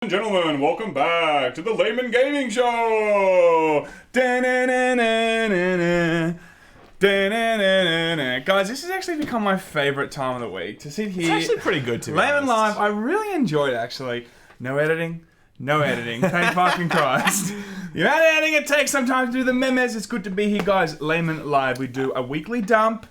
and gentlemen, welcome back to the Laymen Gaming Show! Guys, this has actually become my favourite time of the week. To sit here... It's actually pretty good to be Laymen honest. Live, I really enjoyed it, actually. No editing. Thank fucking Christ. The amount of editing it takes sometimes to do the memes. It's good to be here, guys. Laymen Live, we do a weekly dump.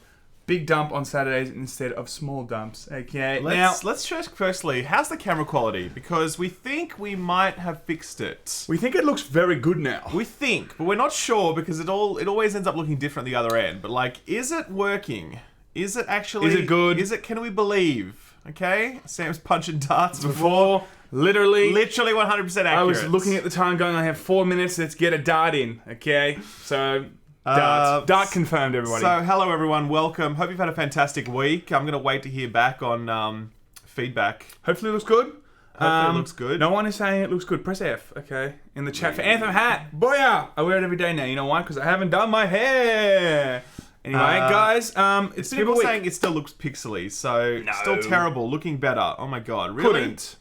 Big dump on Saturdays instead of small dumps. Okay, Let's check firstly, how's the camera quality? Because we think we might have fixed it. we think it looks very good now. We think, but we're not sure because it always ends up looking different at the other end. But like, is it working? Is it actually... Is it good? Can we believe? Okay? Sam's punching darts Before, literally 100% accurate. I was looking at the time going, I have 4 minutes, let's get a dart in. Okay, so... Dart confirmed, everybody. So, hello everyone, welcome. Hope you've had a fantastic week. I'm going to wait to hear back on feedback. Hopefully it looks good. Hopefully it looks good. No one is saying it looks good. Press F, okay? In the chat for Anthem hat. Booyah! I wear it every day now. You know why? Because I haven't done my hair. Anyway, guys, it's People saying it still looks pixely, so still terrible. Looking better. Oh my god, really? Couldn't.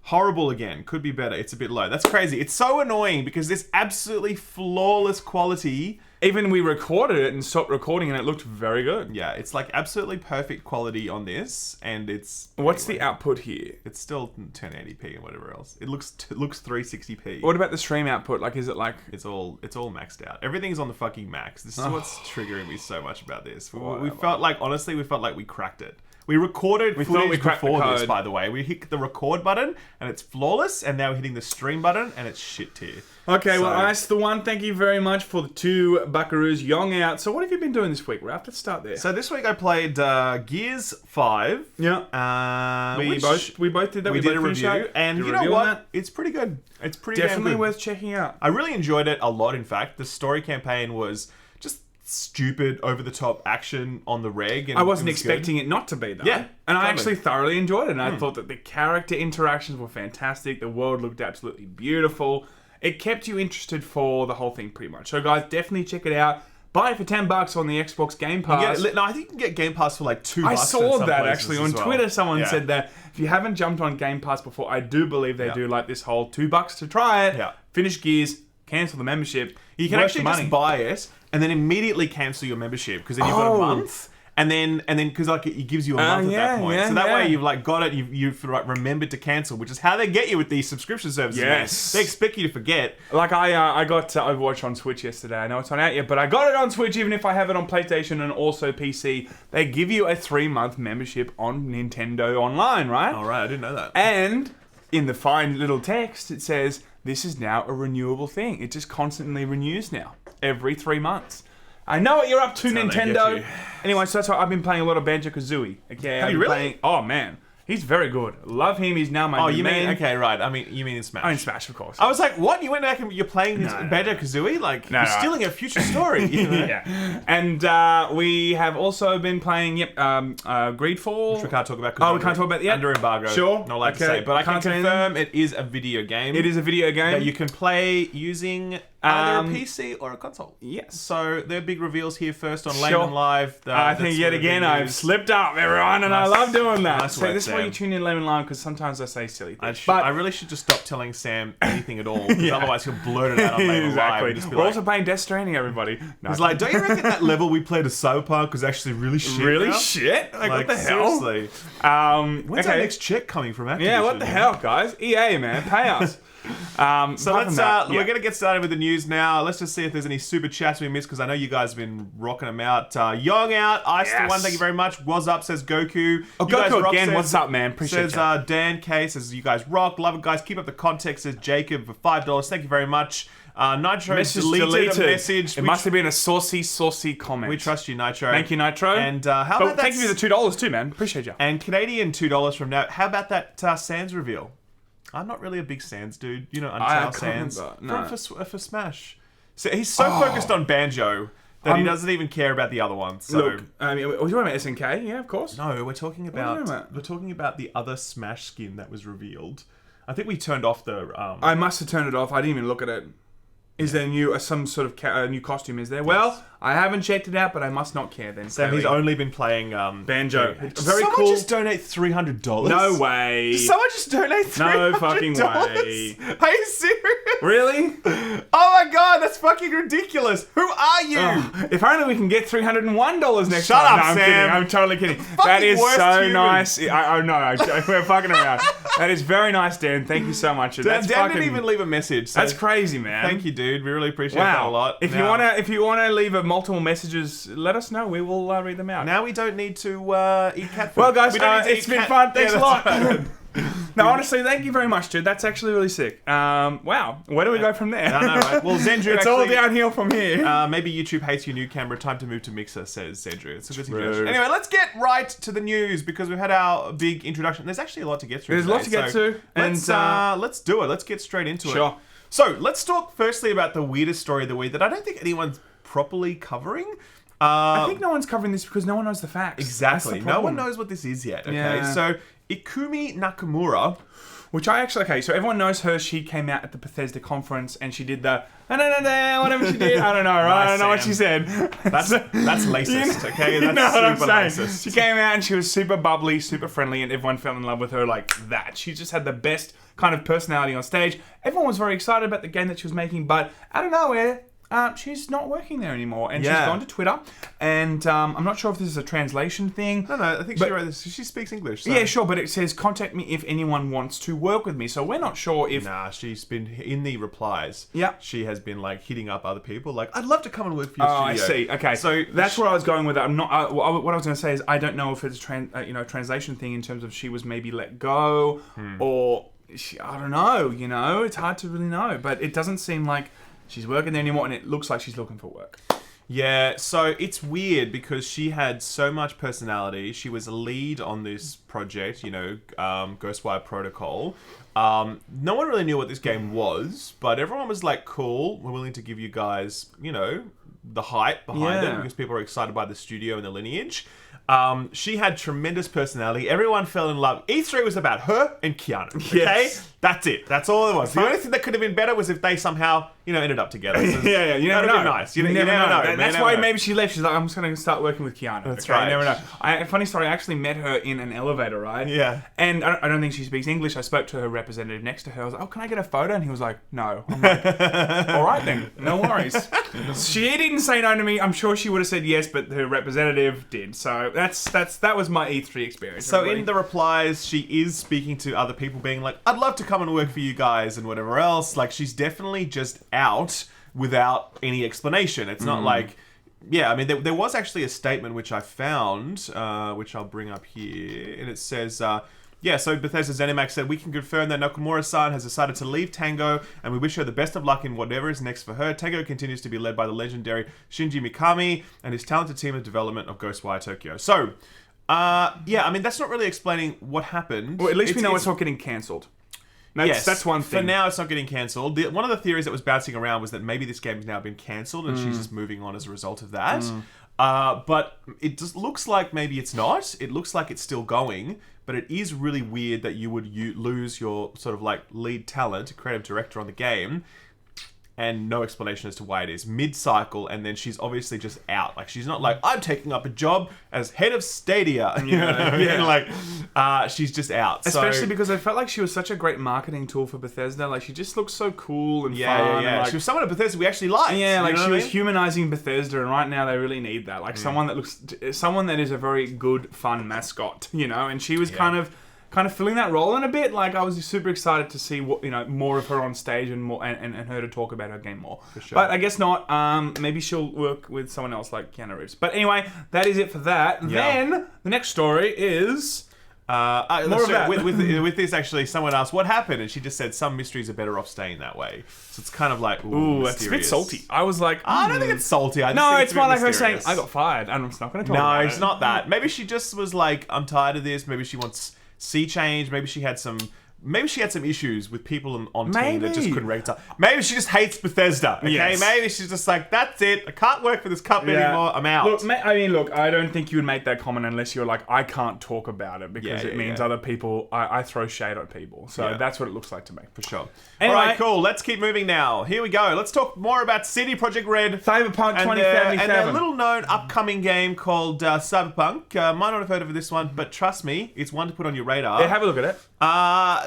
Horrible again. Could be better. It's a bit low. That's crazy. It's so annoying because there's absolutely flawless quality. Even we recorded it and stopped recording and it looked very good. Yeah, it's like absolutely perfect quality on this, and it's... What's the output here? It's still 1080p and whatever else. It looks 360p. What about the stream output? Like, is it like... It's all maxed out. Everything's on the fucking max. This is what's triggering me so much about this. We felt like, honestly, we cracked it. We recorded footage before this, by the way. We hit the record button, and it's flawless, and now we're hitting the stream button, and it's shit tier. Okay, well, Ice the One, thank you very much for the 2 buckaroos yong out. So what have you been doing this week, Ralph? Let's start there. So this week I played Gears 5. Yeah. We both did that. We did a review, and you know what? It's pretty good. It's pretty definitely damn good. worth checking out. I really enjoyed it a lot, in fact. The story campaign was just stupid, over-the-top action on the reg. And I wasn't expecting it not to be, though. Yeah. And I actually thoroughly enjoyed it. And I thought that the character interactions were fantastic. The world looked absolutely beautiful. It kept you interested for the whole thing, pretty much. So, guys, definitely check it out. Buy it for $10 on the Xbox Game Pass. I think you can get Game Pass for like $2. I saw that actually on well. Twitter. Someone said that if you haven't jumped on Game Pass before, I do believe they do like this whole $2 to try it. Yeah. Finish Gears, cancel the membership. You can actually just buy it and then immediately cancel your membership because then you've got a month. And then because like it gives you a month at that point, so that way you've like got it, you've like remembered to cancel, which is how they get you with these subscription services. Yes, man. They expect you to forget. Like I got Overwatch on Switch yesterday. I know it's not out yet, but I got it on Switch even if I have it on PlayStation and also PC. They give you a 3-month membership on Nintendo Online, right? All right, I didn't know that. And in the fine little text, it says this is now a renewable thing. It just constantly renews now every 3 months. I know what you're up to, Nintendo. Anyway, so that's why I've been playing a lot of Banjo-Kazooie. Okay, Have you really? Oh, man. He's very good. Love him. He's now my new main. Okay, right. You mean in Smash? I mean Smash, of course. I was like, what? You went back and you're playing Banjo-Kazooie? Like, you're stealing a future story. You know? Yeah. And we have also been playing, Greedfall. Which we can't talk about. We can't talk about it yet? Under embargo. Sure. Not allowed to say. But I can confirm it is a video game. It is a video game. That you can play using either a PC or a console. Yes. So there are big reveals here first on Laymen Live. I think yet again I've slipped up, everyone, and I love doing that. Nice so work, this is why Sam. you tune in Laymen Live, because sometimes I say silly things. I really should just stop telling Sam anything at all, because otherwise he'll blurt it out on Laymen Live. And just be We're like, also playing Death Stranding, everybody. No, he's like, don't you reckon that level we played at Cyberpunk was actually really shit? Really now? shit? Like what the hell? Seriously. When's our next check coming from Activision? Yeah, what the hell, guys? EA, man, pay us. So we're going to get started with the news now. Let's just see if there's any super chats we missed, because I know you guys have been rocking them out. Yong out, Ice the One, thank you very much. Was up, says Goku. Oh, Goku again, what's up, man? Appreciate it. Dan K says, you guys rock. Love it, guys. Keep up the context, says Jacob for $5. Thank you very much. Nitro deleted a message. It must have been a saucy comment. We trust you, Nitro. Thank you, Nitro. And how about that? Thank you for the $2 too, man. Appreciate you. And Canadian $2 from now. How about that Sans reveal? I'm not really a big Sans dude. You know, Untitled Sans. No. For Smash. So he's so focused on Banjo that he doesn't even care about the other ones. So. Look, I mean, we're talking about SNK, yeah, of course. No, we're talking about the other Smash skin that was revealed. I think we turned off the. I must have turned it off. I didn't even look at it. Is there some sort of new costume? Is there? Well, I haven't checked it out, but I must not care then. Sam, he's only been playing Banjo. Did someone just donate $300? No way. Did someone just donate $300? No fucking way. Are you serious? Really? Oh my god, that's fucking ridiculous. Who are you? If only we can get $301 next Shut time. up, No, I'm Sam. kidding. I'm totally kidding. That is worst so human. nice. We're fucking around. That is very nice, Dan. Thank you so much. Dan didn't even leave a message. So that's crazy, man. Thank you, dude. We really appreciate that a lot. If you wanna leave multiple messages, let us know. We will read them out. Now we don't need to eat cat food. Well, guys, we don't need to it's eat been cat- fun. Thanks a lot. Right. No, honestly, thank you very much, dude. That's actually really sick. Wow. Where do we go from there? I know, right? Well, Zendru it's all downhill from here. Maybe YouTube hates your new camera. Time to move to Mixer, says Zendru. It's a good True. suggestion. Anyway, let's get right to the news because we've had our big introduction. There's actually a lot to get through. There's a lot to get to. Let's do it. Let's get straight into it. Sure. So let's talk firstly about the weirdest story of the week that I don't think anyone's properly covering. I think no one's covering this because no one knows the facts. Exactly. No one knows what this is yet. Okay. Yeah. So Ikumi Nakamura. Which so everyone knows her. She came out at the Bethesda conference and she did the whatever she did. I don't know, right? I don't know what she said. That's racist, okay? That's you know what I'm saying? racist. She came out and she was super bubbly, super friendly, and everyone fell in love with her like that. She just had the best kind of personality on stage. Everyone was very excited about the game that she was making, but out of nowhere, she's not working there anymore, and she's gone to Twitter, and I'm not sure if this is a translation thing. No, I think she wrote this. She speaks English. So. Yeah, sure, but it says, contact me if anyone wants to work with me, so we're not sure if... Nah, she's been, in the replies, yeah, she has been, like, hitting up other people, like, I'd love to come and work for your studio. I see, okay. So that's where I was going with it. I'm not... what I was going to say is, I don't know if it's a translation thing in terms of she was maybe let go, or... I don't know, it's hard to really know, but it doesn't seem like she's working there anymore, and it looks like she's looking for work. Yeah, so it's weird because she had so much personality. She was a lead on this project, Ghostwire Protocol. No one really knew what this game was, but everyone was like, cool, we're willing to give you guys, the hype behind it because people are excited by the studio and the lineage. She had tremendous personality. Everyone fell in love. E3 was about her and Keanu. Okay? Yes. That's it. That's all it was. The only thing that could have been better was if they somehow, ended up together. So yeah, you never know. That'd be nice. You never know. That's why maybe she left. She's like, I'm just going to start working with Keanu. That's right. You never know. Funny story, I actually met her in an elevator, right? Yeah. And I don't think she speaks English. I spoke to her representative next to her. I was like, oh, can I get a photo? And he was like, no. I'm like, all right then. No worries. She didn't say no to me. I'm sure she would have said yes, but her representative did. So that was my E3 experience. So in the replies, she is speaking to other people being like, I'd love to come and work for you guys and whatever else. Like, she's definitely just out without any explanation. It's not like... Yeah, I mean, there was actually a statement which I found, which I'll bring up here, and it says... so Bethesda ZeniMax said, we can confirm that Nakamura-san has decided to leave Tango, and we wish her the best of luck in whatever is next for her. Tango continues to be led by the legendary Shinji Mikami and his talented team of development of Ghostwire Tokyo. So, I mean, that's not really explaining what happened. Well, at least we know it's not getting cancelled. That's one thing. For now, it's not getting cancelled. One of the theories that was bouncing around was that maybe this game's now been cancelled and she's just moving on as a result of that. But it just looks like maybe it's not. It looks like it's still going. But it is really weird that you would lose your sort of like lead talent, creative director on the game, and no explanation as to why it is mid-cycle, and then she's obviously just out. Like, she's not like, I'm taking up a job as head of Stadia. She's just out. Especially because I felt like she was such a great marketing tool for Bethesda. Like, she just looked so cool and fun. Yeah. And like, she was someone at Bethesda we actually liked. Yeah, like she was humanizing Bethesda, and right now they really need that. Like someone that is a very good, fun mascot, and she was kind of filling that role in a bit. Like, I was super excited to see what more of her on stage and more and her to talk about her game more. For sure. But I guess not. Maybe she'll work with someone else like Keanu Reeves. But anyway, that is it for that. Yeah. Then the next story is with this. Actually, someone asked what happened, and she just said some mysteries are better off staying that way. So it's kind of like it's a bit salty. I was like, I don't think it's salty. It's more like her saying, "I got fired," and I'm just not going to talk about it. No, it's not that. Maybe she just was like, "I'm tired of this." Maybe she wants sea change. Maybe she had some Maybe she had some issues with people on team that just couldn't reconcile. Maybe she just hates Bethesda. Okay, maybe she's just like, that's it. I can't work for this company anymore. I'm out. Look, I don't think you would make that comment unless you're like, I can't talk about it because it means other people. I throw shade at people, so that's what it looks like to me for sure. Anyway, all right, cool. Let's keep moving now. Here we go. Let's talk more about CD Projekt Red, Cyberpunk 2077, and their little known upcoming game called Cyberpunk. Might not have heard of this one, but trust me, it's one to put on your radar. Yeah, have a look at it.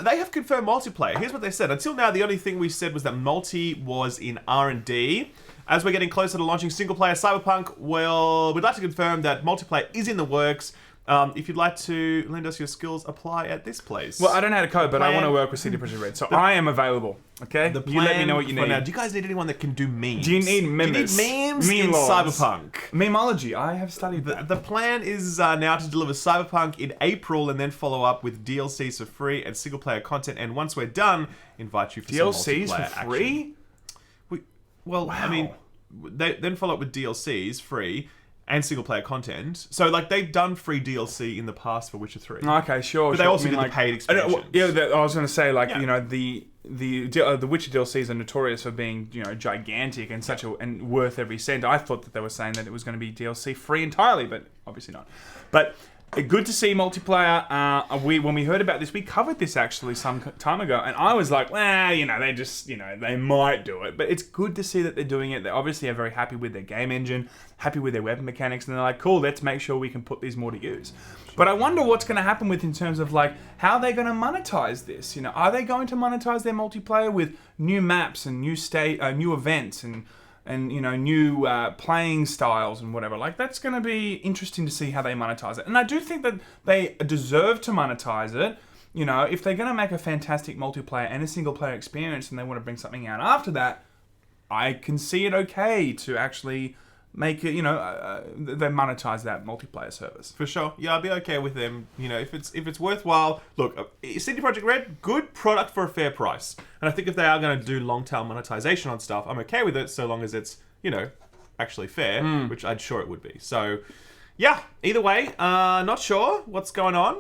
They have confirmed multiplayer. Here's what they said. Until now, the only thing we said was that multi was in R&D. As we're getting closer to launching single-player Cyberpunk, we'd like to confirm that multiplayer is in the works. If you'd like to lend us your skills, apply at this place. Well, I don't know how to code, but I want to work with CD Projekt Red, so I am available. Okay, you let me know what you need. Now, do you guys need anyone that can do memes? Do you need memes? Do you need memes in Cyberpunk? Memology. I have studied that. The plan is now to deliver Cyberpunk in April and then follow up with DLCs for free and single-player content. And once we're done, invite you for DLCs some multiplayer for free. Wow. I mean, they then follow up with DLCs free. And single-player content. So, like, they've done free DLC in the past for Witcher 3. Okay, sure. But they also did the paid expansions. I was going to say, like, you know, the Witcher DLCs are notorious for being, you know, gigantic and and worth every cent. I thought that they were saying that it was going to be DLC free entirely, but obviously not. But good to see multiplayer. When we heard about this, we covered this actually some time ago, and I was like, well, you know, they might do it. But it's good to see that they're doing it. They obviously are very happy with their game engine, happy with their weapon mechanics, and they're like, cool, let's make sure we can put these more to use. But I wonder what's going to happen with in terms of like how they're going to monetize this. You know, are they going to monetize their multiplayer with new maps and new events and you know, new playing styles and whatever. Like, that's going to be interesting to see how they monetize it. And I do think that they deserve to monetize it. You know, if they're going to make a fantastic multiplayer and a single-player experience and they want to bring something out after that, I can see it okay to actually make it, you know, they monetize that multiplayer service. For sure. Yeah, I'll be okay with them. You know, if it's worthwhile. Look, CD Projekt Red, good product for a fair price. And I think if they are going to do long-term monetization on stuff, I'm okay with it so long as it's, you know, actually fair, which I'm sure it would be. So, yeah, either way, not sure what's going on.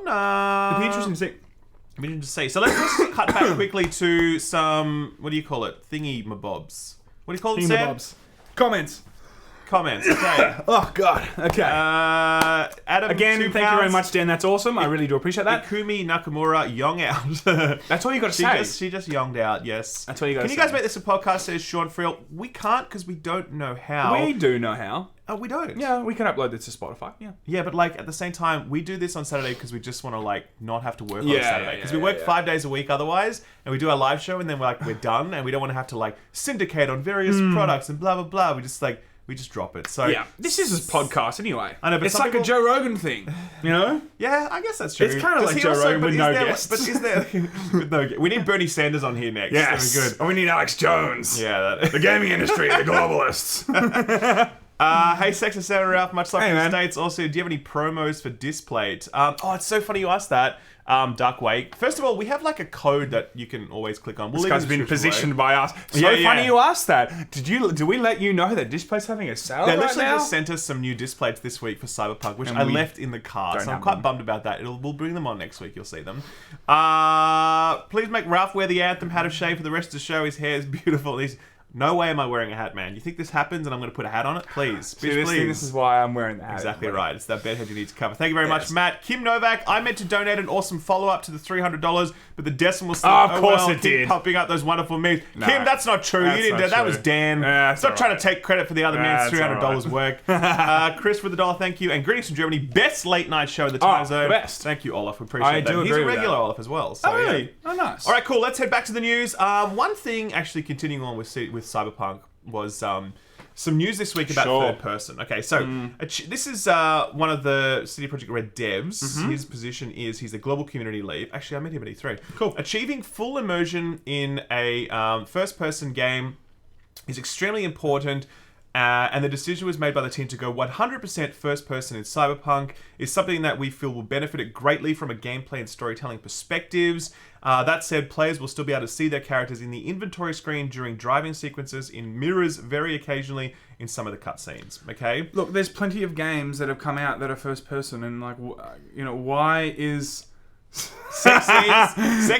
It'd be interesting to see. It'd be interesting to see. So let's just cut back quickly to some, what do you call it? Thingy-mabobs. What do you call them, Sam? Comments. Okay. Oh, God. Okay. Adam, again, thank you very much, Dan. That's awesome. I really do appreciate that. Ikumi Nakamura, young out. That's all you got to say. She just younged out, yes. That's all you got to say. Can you guys make this a podcast, says Sean Friel? We can't because we don't know how. We do know how. Oh, we don't? Yeah, we can upload this to Spotify. Yeah. Yeah, but like at the same time, we do this on Saturday because we just want to like not have to work on Saturday. Because we work 5 days a week otherwise, and we do our live show and then we're done and we don't want to have to like syndicate on various products and blah, blah, blah. We just drop it. So yeah, this is a podcast anyway. I know, but it's like a Joe Rogan thing, you know? Yeah, I guess that's true. It's kind of like Joe Rogan with no guests. But is there with no guests? We need Bernie Sanders on here next. Yes, good. And we need Alex Jones. Yeah, the gaming industry, the globalists. Hey, Sex and Sarah Ralph, much love in the States. Also, do you have any promos for Displate? Oh, it's so funny you asked that. Dark Wake. First of all, we have like a code that you can always click on. This guy's been positioned by us. So funny you asked that. Did we let you know that Displate's having a sale They right literally now? just sent us some new Displates this week for Cyberpunk, which I left in the car. So I'm quite bummed about that. We'll bring them on next week. You'll see them. Please make Ralph wear the Anthem hat of shame for the rest of the show. His hair is beautiful. No way am I wearing a hat, man. You think this happens and I'm going to put a hat on it? Please. Please. This is why I'm wearing the hat. Exactly right. It's that bedhead you need to cover. Thank you very much, Matt. Kim Novak, I meant to donate an awesome follow-up to the $300, but the decimal still... Oh, of course it did. Keep pumping up those wonderful memes. No, Kim, that's not true. You didn't do that. That was Dan. Stop trying to take credit for the other man's $300 work. Chris with the $1, thank you. And greetings from Germany. Best late night show in the time zone. Best. Thank you, Olaf. We appreciate that. He's a regular Olaf as well. So, really? Yeah. Oh, nice. All right, cool. Let's head back to the news. One thing, actually, continuing on with Cyberpunk, was some news this week about third person. Okay, so this is one of the CD Projekt Red devs. His position is he's the global community lead. Actually, I met him at E3. Cool. Achieving full immersion in a first-person game is extremely important. And the decision was made by the team to go 100% first person in Cyberpunk is something that we feel will benefit it greatly from a gameplay and storytelling perspectives. That said, players will still be able to see their characters in the inventory screen during driving sequences, in mirrors very occasionally in some of the cutscenes. Okay? Look, there's plenty of games that have come out that are first person, and like, you know, why is Sex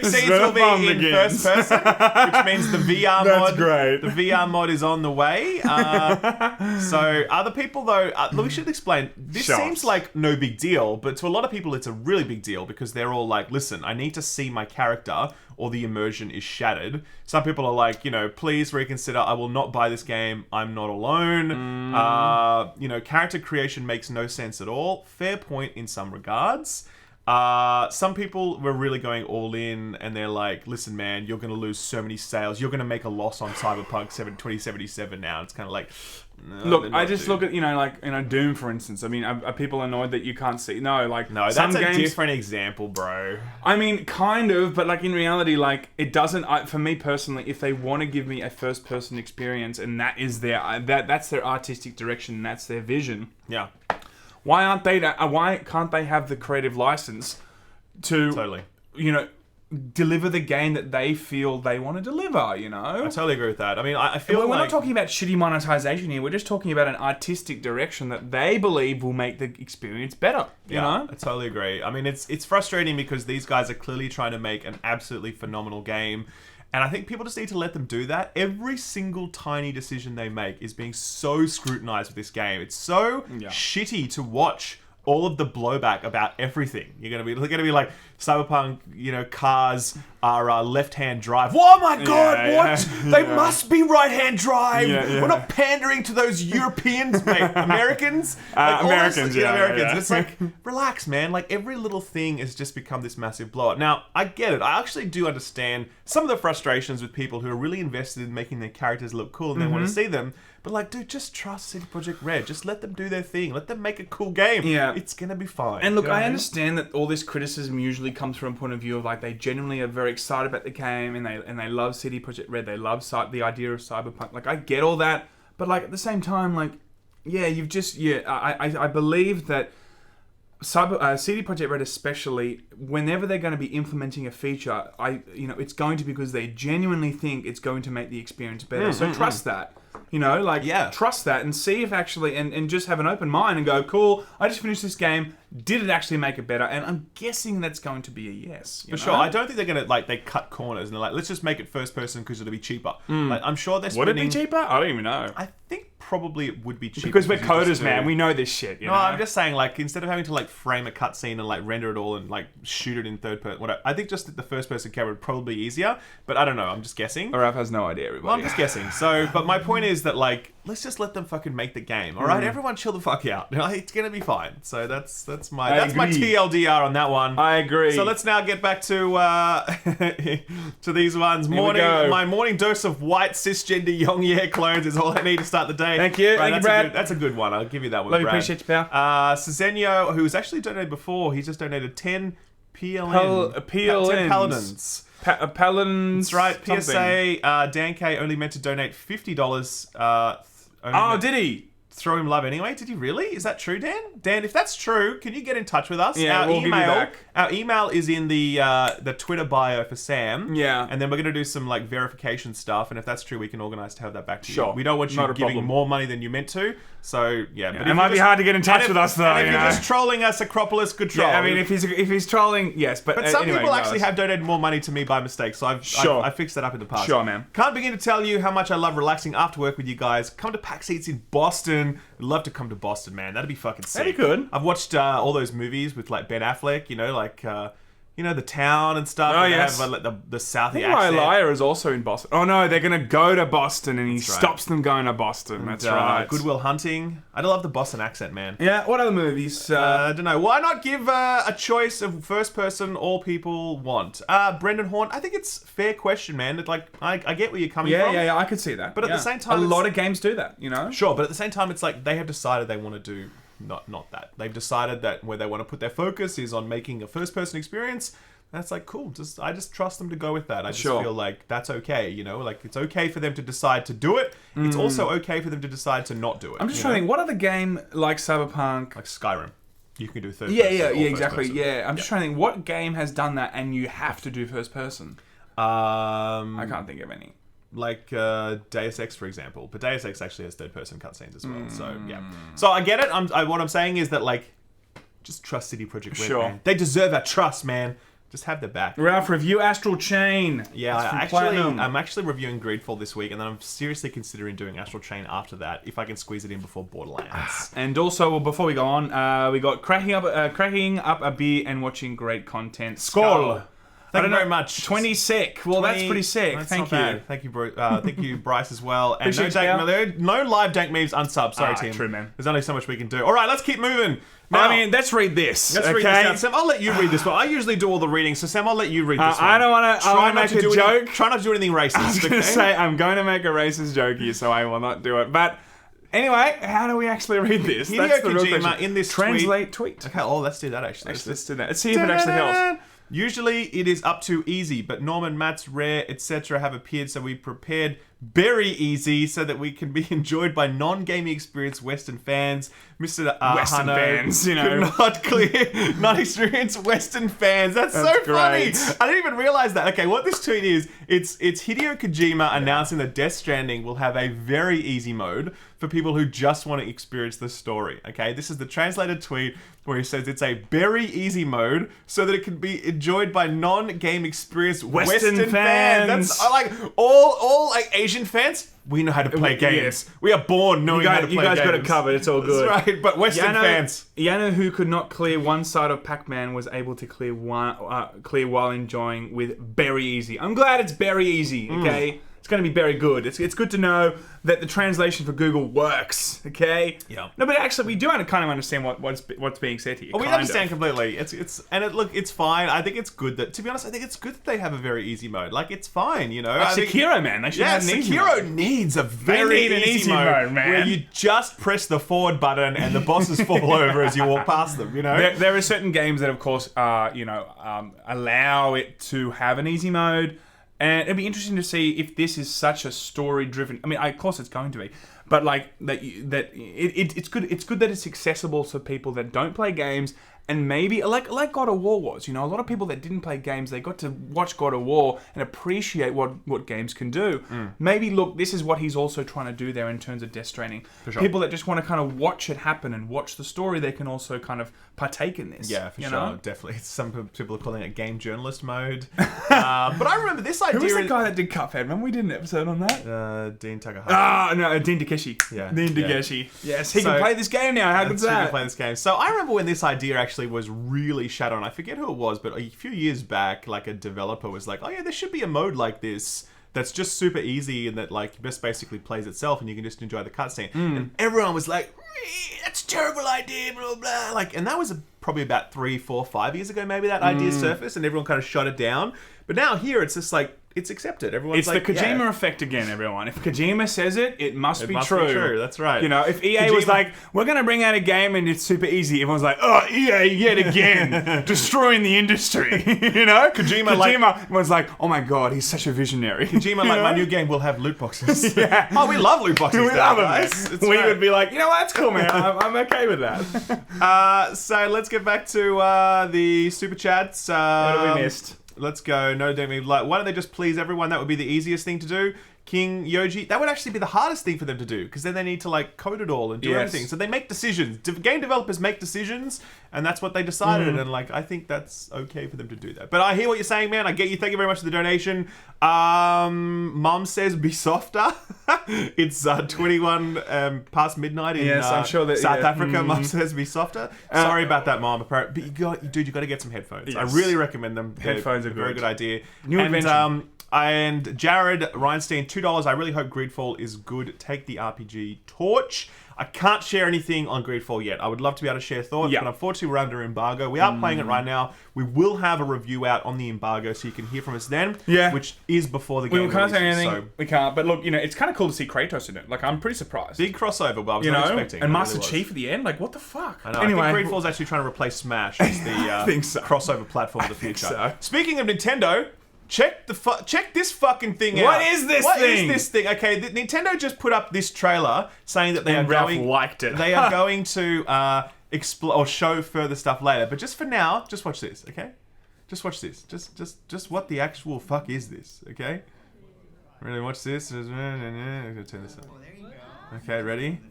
scenes will be in first person, which means the VR That's mod. great. The VR mod is on the way. So other people though, we should explain. This seems like no big deal, but to a lot of people, it's a really big deal because they're all like, "Listen, I need to see my character, or the immersion is shattered." Some people are like, please reconsider. I will not buy this game. I'm not alone. Character creation makes no sense at all. Fair point in some regards. Some people were really going all in and they're like, listen, man, you're going to lose so many sales. You're going to make a loss on Cyberpunk 2077 now. It's kind of like, no, look, I just look at, Doom, for instance. I mean, are people annoyed that you can't see? No, that's a different example, bro. I mean, kind of, but in reality, it doesn't, for me personally, if they want to give me a first person experience and that is that's their artistic direction and that's their vision. Yeah. Why can't they have the creative license to totally, deliver the game that they feel they want to deliver? I totally agree with that. I mean, I feel we're not talking about shitty monetization here. We're just talking about an artistic direction that they believe will make the experience better. You know? I totally agree. I mean, it's frustrating because these guys are clearly trying to make an absolutely phenomenal game. And I think people just need to let them do that. Every single tiny decision they make is being so scrutinized with this game. It's so shitty to watch all of the blowback about everything. You're gonna be like, Cyberpunk, cars are left-hand drive. Oh my god, what? They must be right-hand drive. We're not pandering to those Europeans, mate. Americans? Americans, Americans. It's like, relax, man. Every little thing has just become this massive blowout. Now, I get it. I actually do understand some of the frustrations with people who are really invested in making their characters look cool and they want to see them. But dude, just trust CD Projekt Red. Just let them do their thing. Let them make a cool game. Yeah. It's gonna be fine. And look, I understand that all this criticism usually comes from a point of view of they genuinely are very excited about the game and they love CD Projekt Red. They love the idea of Cyberpunk. I get all that, but at the same time, I believe that CD Projekt Red, especially, whenever they're going to be implementing a feature, it's going to be because they genuinely think it's going to make the experience better. So trust that. Trust that and see if actually, and just have an open mind and go, cool, I just finished this game. Did it actually make it better? And I'm guessing that's going to be a yes. For sure. I don't think they're going to, they cut corners and they're like, let's just make it first person because it'll be cheaper. I'm sure they're spending... Would it be cheaper? I don't even know. I think probably it would be cheaper. Because we're coders, man. We know this shit, No, I'm just saying, instead of having to, frame a cutscene and, render it all and, shoot it in third person, whatever, I think just the first person camera would probably be easier. But I don't know. I'm just guessing. Ralph has no idea, everybody. Well, I'm just guessing. So, but my point is that, let's just let them fucking make the game, all right? Everyone chill the fuck out. It's going to be fine. So that's my TLDR on that one. I agree. So let's now get back to to these ones. My morning dose of white cisgender Yongye clones is all I need to start the day. Thank you. Thank you, Brad. That's a good one. I'll give you that one, Love you, Brad. appreciate you, pal. Cezenio, who's actually donated before, he's just donated 10 PLN. 10 paladins. Paladins. That's right. PSA, Dan K only meant to donate $50. Did he? Throw him love anyway. Did he really? Is that true, Dan? Dan, if that's true, can you get in touch with us? Yeah, we'll give you back. Our email is in the Twitter bio for Sam. Yeah. And then we're going to do some verification stuff, and if that's true, we can organise to have that back to you. Sure. We don't want you giving more money than you meant to. So yeah, but it might be hard to get in touch with us though. If you're just trolling us, Acropolis, good troll. Yeah, I mean, if he's trolling, yes, but some people actually have donated more money to me by mistake, so I've fixed that up in the past. Sure, man. Can't begin to tell you how much I love relaxing after work with you guys. Come to Pack Seats in Boston. I'd love to come to Boston, man. That'd be fucking sick. That'd be good. I've watched all those movies with Ben Affleck. The Town and stuff. Oh, and yes. They have the Southie accent. Liar is also in Boston. Oh no, they're gonna go to Boston, and he stops them going to Boston. That's right. Good Will Hunting. I love the Boston accent, man. Yeah. What other movies? I don't know. Why not give a choice of first person all people want? Brendan Horn. I think it's a fair question, man. I get where you're coming from. Yeah. I could see that. But at the same time, a lot of games do that. Sure, but at the same time, it's they have decided they want to do. Not that. They've decided that where they want to put their focus is on making a first person experience. That's cool. I just trust them to go with that. I just feel like that's okay, it's okay for them to decide to do it. It's also okay for them to decide to not do it. I'm just trying to think, what other game like Cyberpunk, like Skyrim, you can do third person. Yeah, exactly. Yeah, I'm just trying to think, what game has done that and you have to do first person? I can't think of any. Like Deus Ex, for example, but Deus Ex actually has third person cutscenes as well. So yeah, so I get it. What I'm saying is that just trust CD Projekt Red. Sure, man. They deserve our trust, man. Just have their back. We're out for review Astral Chain. Yeah, I'm actually reviewing Greedfall this week, and then I'm seriously considering doing Astral Chain after that, if I can squeeze it in before Borderlands. And also, well, before we go on, we got cracking up a beer and watching great content. Skål! Thank you very much. 20 sick. Well, that's pretty sick. Thank you. Bad. Thank you, thank you, Bryce, as well. And no live dank memes unsub. Sorry, team. True, man. There's only so much we can do. All right, let's keep moving. Now, let's read this. Let's read this out. Sam, I'll let you read this one. I usually do all the reading, so Sam, I'll let you read this one. I don't want to make a joke. Try not to do anything racist. I was going to say, I'm going to make a racist joke here, so I will not do it. But anyway, how do we actually read this? Hideo Kojima in this Translate tweet. Okay, let's do that actually. Let's do that. Let's see if it actually helps. Usually it is up to easy, but Norman, Mats, Rare, etc. have appeared, so we prepared very easy so that we can be enjoyed by non-gaming experienced Western fans. Mr. Western Hano fans, you know. Not experienced Western fans. That's so great. funny. I didn't even realize that. Okay, what this tweet is, it's Hideo Kojima announcing that Death Stranding will have a very easy mode for people who just want to experience the story. Okay, this is the translated tweet where he says it's a very easy mode so that it can be enjoyed by non-game experienced Western fans. That's like all like Asian fans. We know how to play games. Yes. We are born knowing how to play games. You guys got it covered. It's all good. That's right. But Western fans. Yano, who could not clear one side of Pac-Man, was able to clear while enjoying with very easy. I'm glad it's very easy. Okay. It's going to be very good. It's good to know that the translation for Google works. Okay. Yeah. No, but actually, we do kind of understand what's being said here. We understand completely. It's fine. I think it's good that, to be honest, I think it's good that they have a very easy mode. Like, it's fine, you know. Like Sekiro, man. They should have an easy Sekiro mode. needs a very easy mode, man. Where you just press the forward button and the bosses fall over as you walk past them. You know. There are certain games that, of course, allow it to have an easy mode. And it'd be interesting to see if this is such a story-driven. I mean, of course, it's going to be, but like it's good. It's good that it's accessible to people that don't play games, and maybe like God of War was. You know, a lot of people that didn't play games, they got to watch God of War and appreciate what games can do. Maybe look, this is what he's also trying to do there in terms of Death Stranding. For sure. People that just want to kind of watch it happen and watch the story, they can also kind of partake in this. Yeah, for sure, definitely. Some people are calling it game journalist mode. But I remember this idea. Who was the guy that did Cuphead? Remember we did an episode on that? Dean Takahata. No, Dean Takeshi. Yeah, Dean Takeshi. Yes, he can play this game now. How good's that? He can play this game. So I remember when this idea actually was really shadowed on. I forget who it was, but a few years back, like a developer was like, "Oh yeah, there should be a mode like this." That's just super easy and that like just basically plays itself and you can just enjoy the cutscene. And everyone was like, "That's a terrible idea," blah blah. Like, and that was probably about 3, 4, 5 years ago. Maybe that idea surfaced and everyone kind of shot it down. But now here it's just like it's accepted. Everyone's like, the Kojima effect again, everyone. If Kojima says it, it must be true. That's right. You know, if EA was like, we're going to bring out a game and it's super easy, everyone's like, oh, EA yet again, destroying the industry. You know? Kojima was like, oh my god, he's such a visionary. Kojima, like, my new game will have loot boxes. Yeah. Oh, we love loot boxes. We love them. We would be like, you know what, that's cool, man. I'm okay with that. So let's get back to the super chats. What have we missed? Let's go. No, don't mean like. Why don't they just please everyone? That would be the easiest thing to do. King Yoji, that would actually be the hardest thing for them to do because then they need to like code it all and do everything. So they make decisions. Game developers make decisions, and that's what they decided. And like, I think that's okay for them to do that. But I hear what you're saying, man. I get you. Thank you very much for the donation. Mom says be softer. It's 21 past midnight in I'm sure that, South Africa. Mom says be softer. Sorry about that, Mom. But you got to get some headphones. Yes. I really recommend them. Headphones are a very good idea. New invention. And Jared Reinstein, $2. I really hope Greedfall is good. Take the RPG torch. I can't share anything on Greedfall yet. I would love to be able to share thoughts, but unfortunately we're under embargo. We are playing it right now. We will have a review out on the embargo, so you can hear from us then, which is before the game We can't say releases, anything. We can't. But look, you know, it's kind of cool to see Kratos in it. Like, I'm pretty surprised. Big crossover, but I was not expecting. And Master Chief at the end. Like, what the fuck? I know. Anyway, I think Greedfall's actually trying to replace Smash as the crossover platform of the future. So. Speaking of Nintendo... Check this fucking thing out. What is this thing? Okay, Nintendo just put up this trailer saying that they are going. Liked it. They are going to explore or show further stuff later. But just for now, just watch this, okay? Just watch this. Just what the actual fuck is this, okay? Really watch this. I'm gonna turn this on. Okay, ready?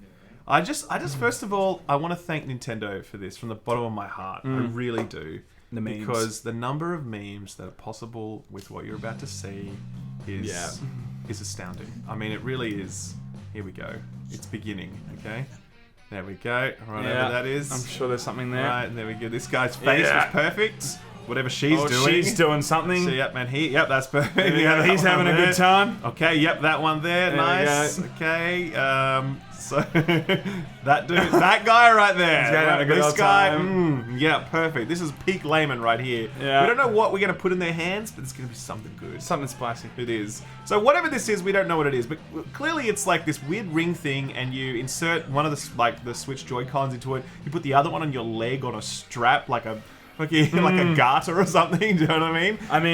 I just first of all, I want to thank Nintendo for this from the bottom of my heart. I really do. The memes. Because the number of memes that are possible with what you're about to see is astounding. I mean, it really is. Here we go. It's beginning, okay? There we go. Right over that is. I'm sure there's something there. Right, there we go. This guy's face was perfect. Whatever she's doing. She's doing something. So, yep, and yep, that's perfect. He's having a good time. Okay, yep, that one there. Nice. Okay. So that dude, that guy right there. This guy. Yeah, perfect. This is peak Laymen right here. Yeah. We don't know what we're gonna put in their hands, but it's gonna be something good. Something spicy. It is. So whatever this is, we don't know what it is, but clearly it's like this weird ring thing, and you insert one of the Switch Joy-Cons into it. You put the other one on your leg on a strap, like a garter or something. Do you know what I mean? And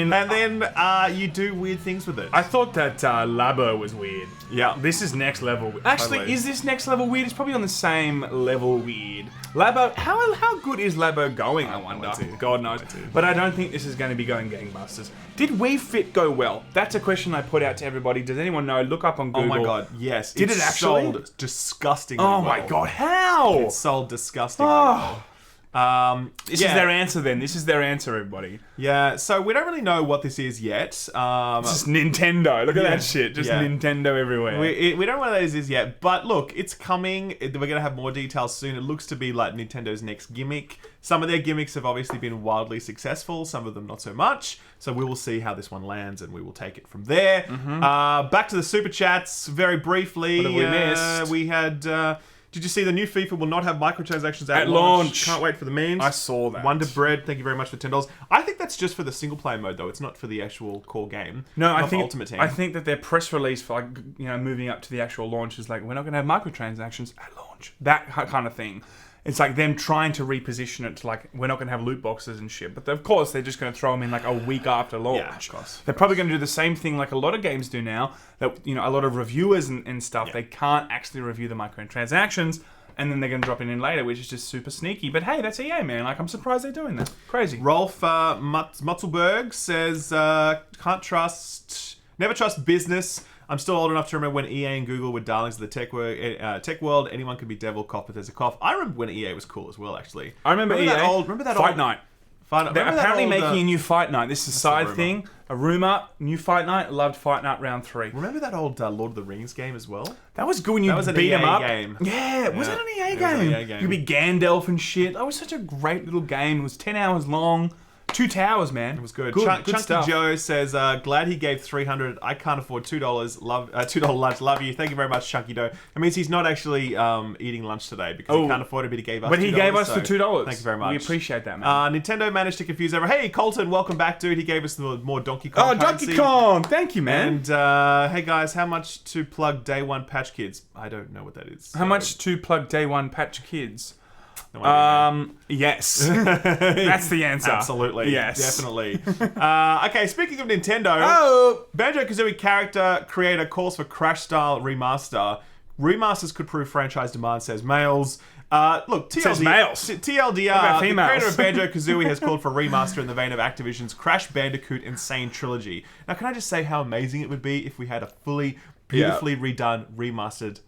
then you do weird things with it. I thought that Labo was weird. Yeah. This is next level. Actually, is this next level weird? It's probably on the same level weird. Labo, how good is Labo going, I wonder? God knows. But I don't think this is going to be going gangbusters. Did Wii Fit go well? That's a question I put out to everybody. Does anyone know? Look up on Google. Oh my god, yes. Did it actually? Sold disgustingly well. My god, how? It sold disgustingly well. This is their answer then. This is their answer, everybody. Yeah, so we don't really know what this is yet. It's just Nintendo. Look at that shit. Just Nintendo everywhere. We don't know what that is yet, but look, it's coming. We're going to have more details soon. It looks to be like Nintendo's next gimmick. Some of their gimmicks have obviously been wildly successful, some of them not so much. So we will see how this one lands, and we will take it from there. Back to the Super Chats, very briefly. What have we missed? We had... did you see the new FIFA will not have microtransactions at launch? Can't wait for the memes. I saw that. Wonder Bread, thank you very much for $10. I think that's just for the single player mode though. It's not for the actual core game. No, I think Ultimate Team. I think that their press release for moving up to the actual launch is like, we're not going to have microtransactions at launch. That kind of thing. It's like them trying to reposition it to like, we're not going to have loot boxes and shit. But of course, they're just going to throw them in like a week after launch. Yeah, of course. They're probably going to do the same thing like a lot of games do now. That a lot of reviewers and stuff, they can't actually review the microtransactions. And then they're going to drop it in later, which is just super sneaky. But hey, that's EA, man. Like, I'm surprised they're doing that. Crazy. Rolf Mutzelberg says, never trust business. I'm still old enough to remember when EA and Google were darlings of the tech world. Anyone could be devil, cop if there's a cough. I remember when EA was cool as well, actually. I remember EA. Remember that Fight old... Night. They're apparently making a new Fight Night. This is a side thing. A rumor. New Fight Night. Loved Fight Night Round 3. Remember that old Lord of the Rings game as well? That was good when you beat him up. Game. Yeah, was it an EA game? You'd be Gandalf and shit. That was such a great little game. It was 10 hours long. 2 towers, man. It was good. Good Chunky stuff. Joe says, glad he gave $300. I can't afford $2. $2 lunch. Love you. Thank you very much, Chunky Joe. That means he's not actually eating lunch today because he can't afford it, but he gave us $2. But he gave us the $2. Thank you very much. We appreciate that, man. Nintendo managed to confuse everyone. Hey, Colton, welcome back, dude. He gave us the more Donkey Kong currency. Donkey Kong! Thank you, man. And, hey, guys, how much to plug Day 1 Patch Kids? I don't know what that is. How much to plug Day 1 Patch Kids? Yes. That's the answer. Absolutely. Yes. Definitely. Okay, speaking of Nintendo, Banjo-Kazooie character creator calls for Crash-style remaster. Remasters could prove franchise demand, says Males. Look, TLDR, the creator of Banjo-Kazooie has called for a remaster in the vein of Activision's Crash Bandicoot Insane Trilogy. Now, can I just say how amazing it would be if we had a fully, beautifully redone, remastered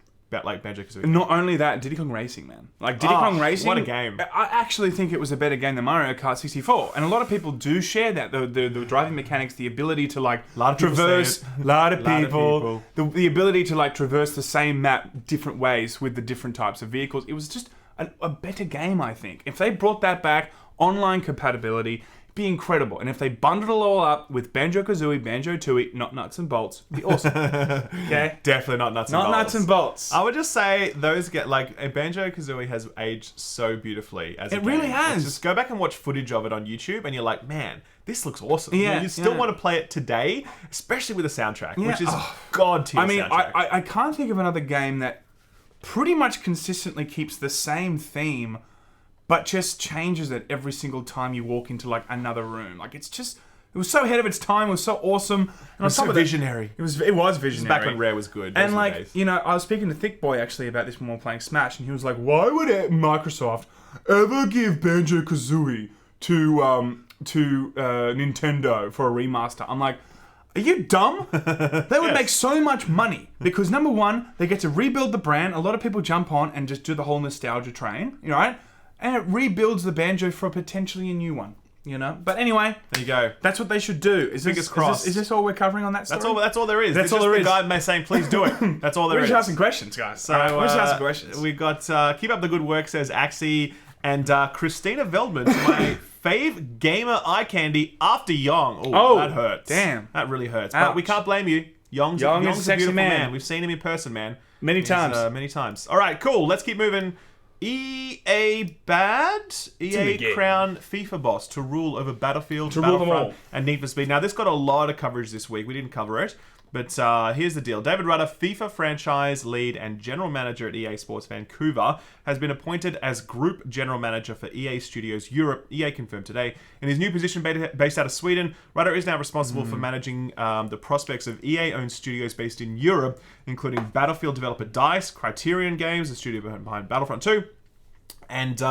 like Banjo-Kazooie. Not only that, Diddy Kong Racing, man. Like, Diddy Kong Racing... What a game. I actually think it was a better game than Mario Kart 64. And a lot of people do share that. The driving mechanics, the ability to, like, traverse... A lot of people. The ability to, like, traverse the same map different ways with the different types of vehicles. It was just a better game, I think. If they brought that back, online compatibility... be incredible. And if they bundled it all up with Banjo-Kazooie, Banjo-Tooie, not nuts and bolts, it'd be awesome. Okay? Definitely not nuts and bolts. Not nuts and bolts. I would just say those Banjo-Kazooie has aged so beautifully as a game. It really has. Just go back and watch footage of it on YouTube and you're like, man, this looks awesome. You still want to play it today, especially with a soundtrack, which is god tier soundtrack. I can't think of another game that pretty much consistently keeps the same theme but just changes it every single time you walk into, like, another room. Like, it was so ahead of its time. It was so awesome. And it was so visionary. It was visionary. It was back when Rare was good. And, like, I was speaking to Thick Boy, actually, about this when we were playing Smash, and he was like, why would Microsoft ever give Banjo-Kazooie to Nintendo for a remaster? I'm like, are you dumb? They would make so much money. Because, number one, they get to rebuild the brand. A lot of people jump on and just do the whole nostalgia train, right? And it rebuilds the Banjo for potentially a new one. You know, but anyway, there you go. That's what they should do. Fingers crossed. Is this all we're covering on that story? That's all there is. That's all there is. The guy saying, "Please do it." That's all there is. We're just asking questions, guys. So we're just asking questions. We got keep up the good work, says Axie, and Christina Veldman, my fave gamer eye candy after Yong. Oh, that hurts. Damn, that really hurts. Ouch. But we can't blame you. Yong's a sexy beautiful man. We've seen him in person, man. Many times. Many times. All right, cool. Let's keep moving. EA bad? EA crown FIFA boss to rule over Battlefield, Battlefront, and Need for Speed. Now, this got a lot of coverage this week. We didn't cover it. But here's the deal. David Rudder, FIFA franchise lead and general manager at EA Sports Vancouver, has been appointed as group general manager for EA Studios Europe. EA confirmed today. In his new position based out of Sweden, Rudder is now responsible for managing the prospects of EA-owned studios based in Europe, including Battlefield developer DICE, Criterion Games, the studio behind Battlefront 2, and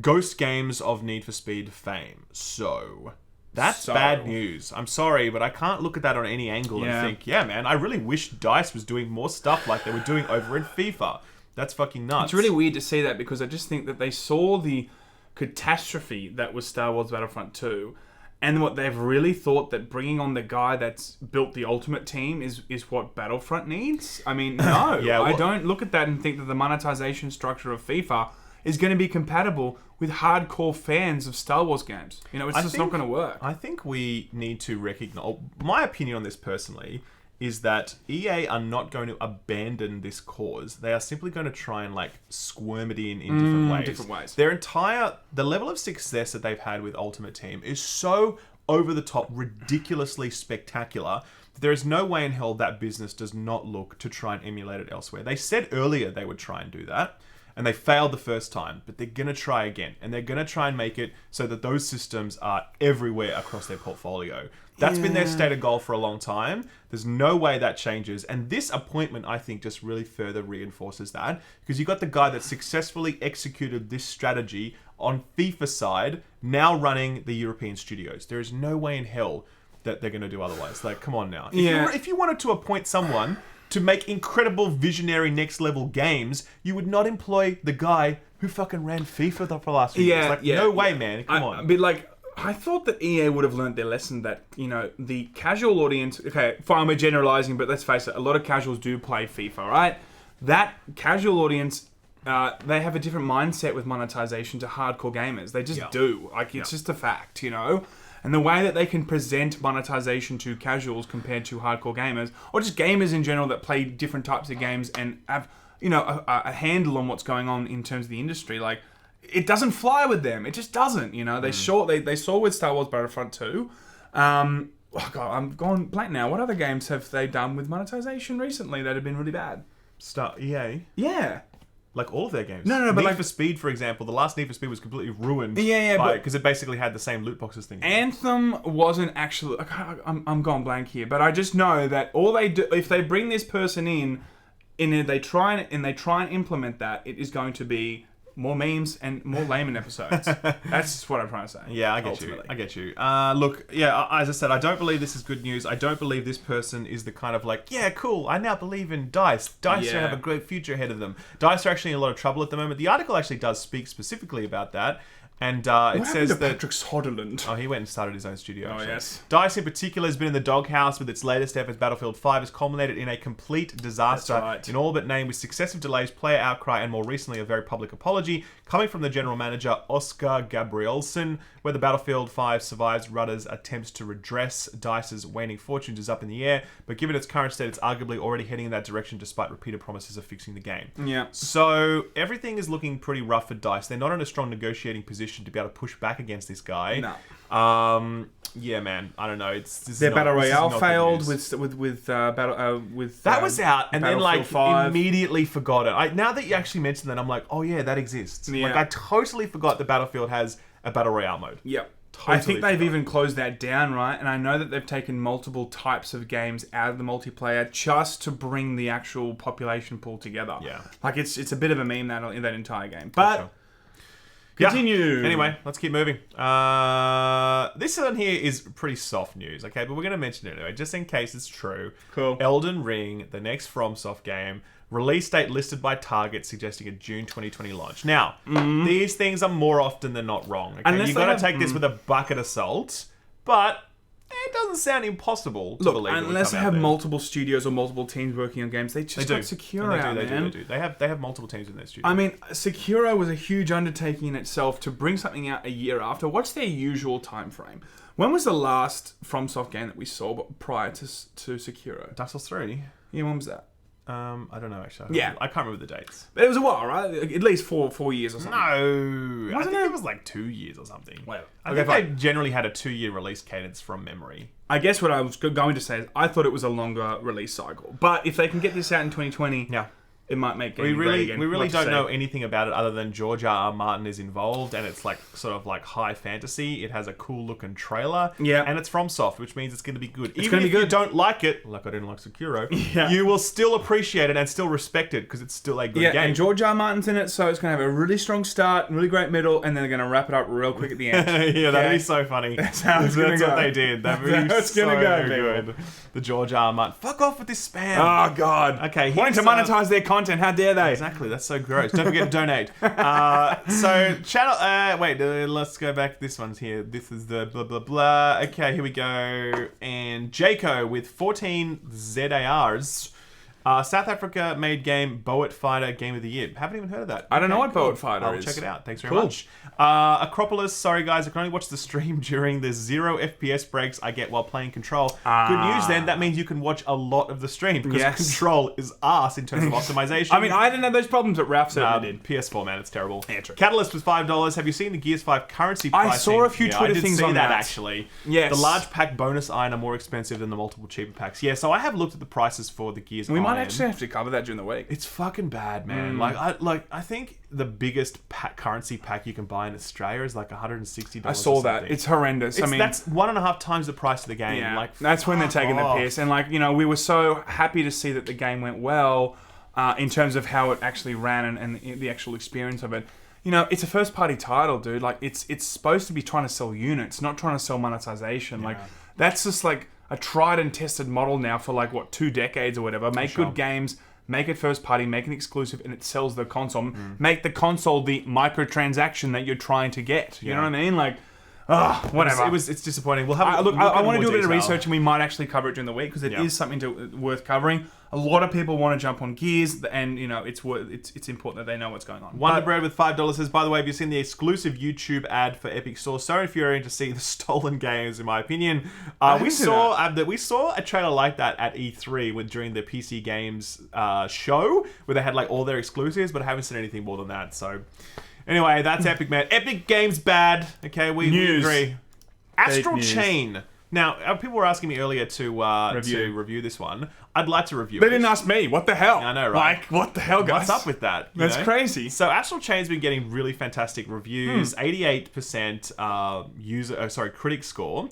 Ghost Games of Need for Speed fame. So... That's bad news. I'm sorry, but I can't look at that on any angle and think, yeah, man, I really wish DICE was doing more stuff like they were doing over in FIFA. That's fucking nuts. It's really weird to see that because I just think that they saw the catastrophe that was Star Wars Battlefront 2 and what they've really thought that bringing on the guy that's built the Ultimate Team is what Battlefront needs. I mean, no. I don't look at that and think that the monetization structure of FIFA is going to be compatible with hardcore fans of Star Wars games. You know, it's just not going to work. I think we need to recognize... My opinion on this personally is that EA are not going to abandon this cause. They are simply going to try and squirm it in different ways. The level of success that they've had with Ultimate Team is so over the top, ridiculously spectacular. There is no way in hell that business does not look to try and emulate it elsewhere. They said earlier they would try and do that. And they failed the first time, but they're going to try again. And they're going to try and make it so that those systems are everywhere across their portfolio. That's been their stated goal for a long time. There's no way that changes. And this appointment, I think, just really further reinforces that. Because you got the guy that successfully executed this strategy on FIFA side, now running the European studios. There is no way in hell that they're going to do otherwise. Come on now. If you wanted to appoint someone to make incredible visionary next level games, you would not employ the guy who fucking ran FIFA for the last few years. No way, man. Come on. But I thought that EA would have learned their lesson that, the casual audience, okay, fine, we're generalizing, but let's face it, a lot of casuals do play FIFA, right? That casual audience, they have a different mindset with monetization to hardcore gamers. They just do. It's just a fact, And the way that they can present monetization to casuals compared to hardcore gamers, or just gamers in general that play different types of games and have, a handle on what's going on in terms of the industry, it doesn't fly with them. It just doesn't, They saw with Star Wars Battlefront 2. God, I'm going blank now. What other games have they done with monetization recently that have been really bad? EA? Yeah. All of their games. No, but Need for Speed, for example, the last Need for Speed was completely ruined. Because it basically had the same loot boxes thing. Anthem wasn't actually... I'm going blank here, but I just know that all they do, if they bring this person in, and they try and implement that, it is going to be more memes and more Laymen episodes. That's what I'm trying to say. Yeah, I get you. Look, as I said, I don't believe this is good news. I don't believe this person is the kind of cool, I now believe in DICE. DICE have a great future ahead of them. DICE are actually in a lot of trouble at the moment. The article actually does speak specifically about that. And it says that Patrick Soderlund. Oh, he went and started his own studio. Oh, yes. DICE in particular has been in the doghouse with its latest efforts. Battlefield 5 has culminated in a complete disaster. That's right. In all but name, with successive delays, player outcry, and more recently a very public apology coming from the general manager Oscar Gabrielson. Whether Battlefield 5 survives Rudder's attempts to redress DICE's waning fortunes is up in the air, but given its current state, it's arguably already heading in that direction despite repeated promises of fixing the game. Yeah. So everything is looking pretty rough for DICE. They're not in a strong negotiating position to be able to push back against this guy. No. Yeah, man. I don't know. Their Battle Royale failed with that was out and then 5. Immediately forgot it. Now that you actually mentioned that, I'm like, oh yeah, that exists. Yeah. I totally forgot that Battlefield has a Battle Royale mode. Yep. Totally I think they've even closed that down, right? And I know that they've taken multiple types of games out of the multiplayer just to bring the actual population pool together. Yeah. It's a bit of a meme, that entire game. But Continue. Anyway, let's keep moving. This one here is pretty soft news, okay? But we're going to mention it anyway, just in case it's true. Cool. Elden Ring, the next FromSoft game, release date listed by Target, suggesting a June 2020 launch. Now, these things are more often than not wrong, okay? You've got to take this with a bucket of salt, but it doesn't sound impossible to believe. Unless they have multiple studios or multiple teams working on games, they just got Sekiro out, man. They do. They have multiple teams in their studio. I mean, Sekiro was a huge undertaking in itself to bring something out a year after. What's their usual time frame? When was the last FromSoft game that we saw prior to Sekiro? Dark Souls 3? Yeah, when was that? I don't know, actually. I can't remember the dates. But it was a while, right? At least four years or something. No. I think it was like 2 years or something. Well, I think they generally had a 2-year release cadence from memory. I guess what I was going to say is I thought it was a longer release cycle. But if they can get this out in 2020... Yeah. It might make we really don't know anything about it other than George R.R. Martin is involved, and it's like sort of like high fantasy. It has a cool looking trailer, and it's FromSoft, which means it's going to be good. Even if you don't like it, like I didn't like Sekiro, you will still appreciate it and still respect it because it's still a good game. And George R.R. Martin's in it, so it's going to have a really strong start, really great middle, and then they're going to wrap it up real quick at the end. That'd be so funny. That's what they did. That'd be so good. The George R.R. Martin. Fuck off with this spam. Oh God. Okay, wanting to monetize their content. How dare they? Exactly, that's so gross. Don't forget to donate. So, channel... let's go back. This one's here. This is the blah, blah, blah. Okay, here we go. And Jaco with 14 ZARs. South Africa made game Boat Fighter Game of the Year. Haven't even heard of that. I don't know what Boat Fighter is. Check it out. Thanks very much. Acropolis, sorry guys, I can only watch the stream during the 0 FPS breaks I get while playing Control. Good news then, that means you can watch a lot of the stream because Control is arse in terms of optimization. I mean, I didn't have those problems, but Ralph certainly did. PS4, man, it's terrible. Yeah, true. Catalyst was $5. Have you seen the Gears 5 currency pricing? I saw a few Twitter things on that. Actually. Yes. The large pack bonus iron are more expensive than the multiple cheaper packs. Yeah, so I have looked at the prices for the Gears We iron. might actually have to cover that during the week. It's fucking bad, man. I think the biggest currency pack you can buy in Australia is like $160. I saw that. It's horrendous. I mean, that's 1.5 times the price of the game. Yeah, like that's when they're taking the piss. And we were so happy to see that the game went well in terms of how it actually ran and the actual experience of it. It's a first party title, dude. Like it's supposed to be trying to sell units, not trying to sell monetization. Yeah. Like that's just like a tried and tested model now for 2 decades or whatever. Make good games. Make it first party, make it exclusive, and it sells the console. Make the console the microtransaction that you're trying to get. You know what I mean? Like, whatever. It's disappointing. We'll have. I want to do a bit of research, and we might actually cover it during the week because it is something worth covering. A lot of people want to jump on Gears, and it's important that they know what's going on. Wonder Bread with $5 says, by the way, have you seen the exclusive YouTube ad for Epic Store? So infuriating to see the stolen games, in my opinion. We saw a trailer like that at E3 during the PC Games show, where they had all their exclusives, but I haven't seen anything more than that. So, anyway, that's Epic, man. Epic Games bad. Okay, we agree. Astral Chain. Now, people were asking me earlier to review this one. I'd like to review it. They didn't ask me. What the hell? I know, right? What the hell, guys? What's up with that? That's crazy. So, Astral Chain's been getting really fantastic reviews. 88% critic score.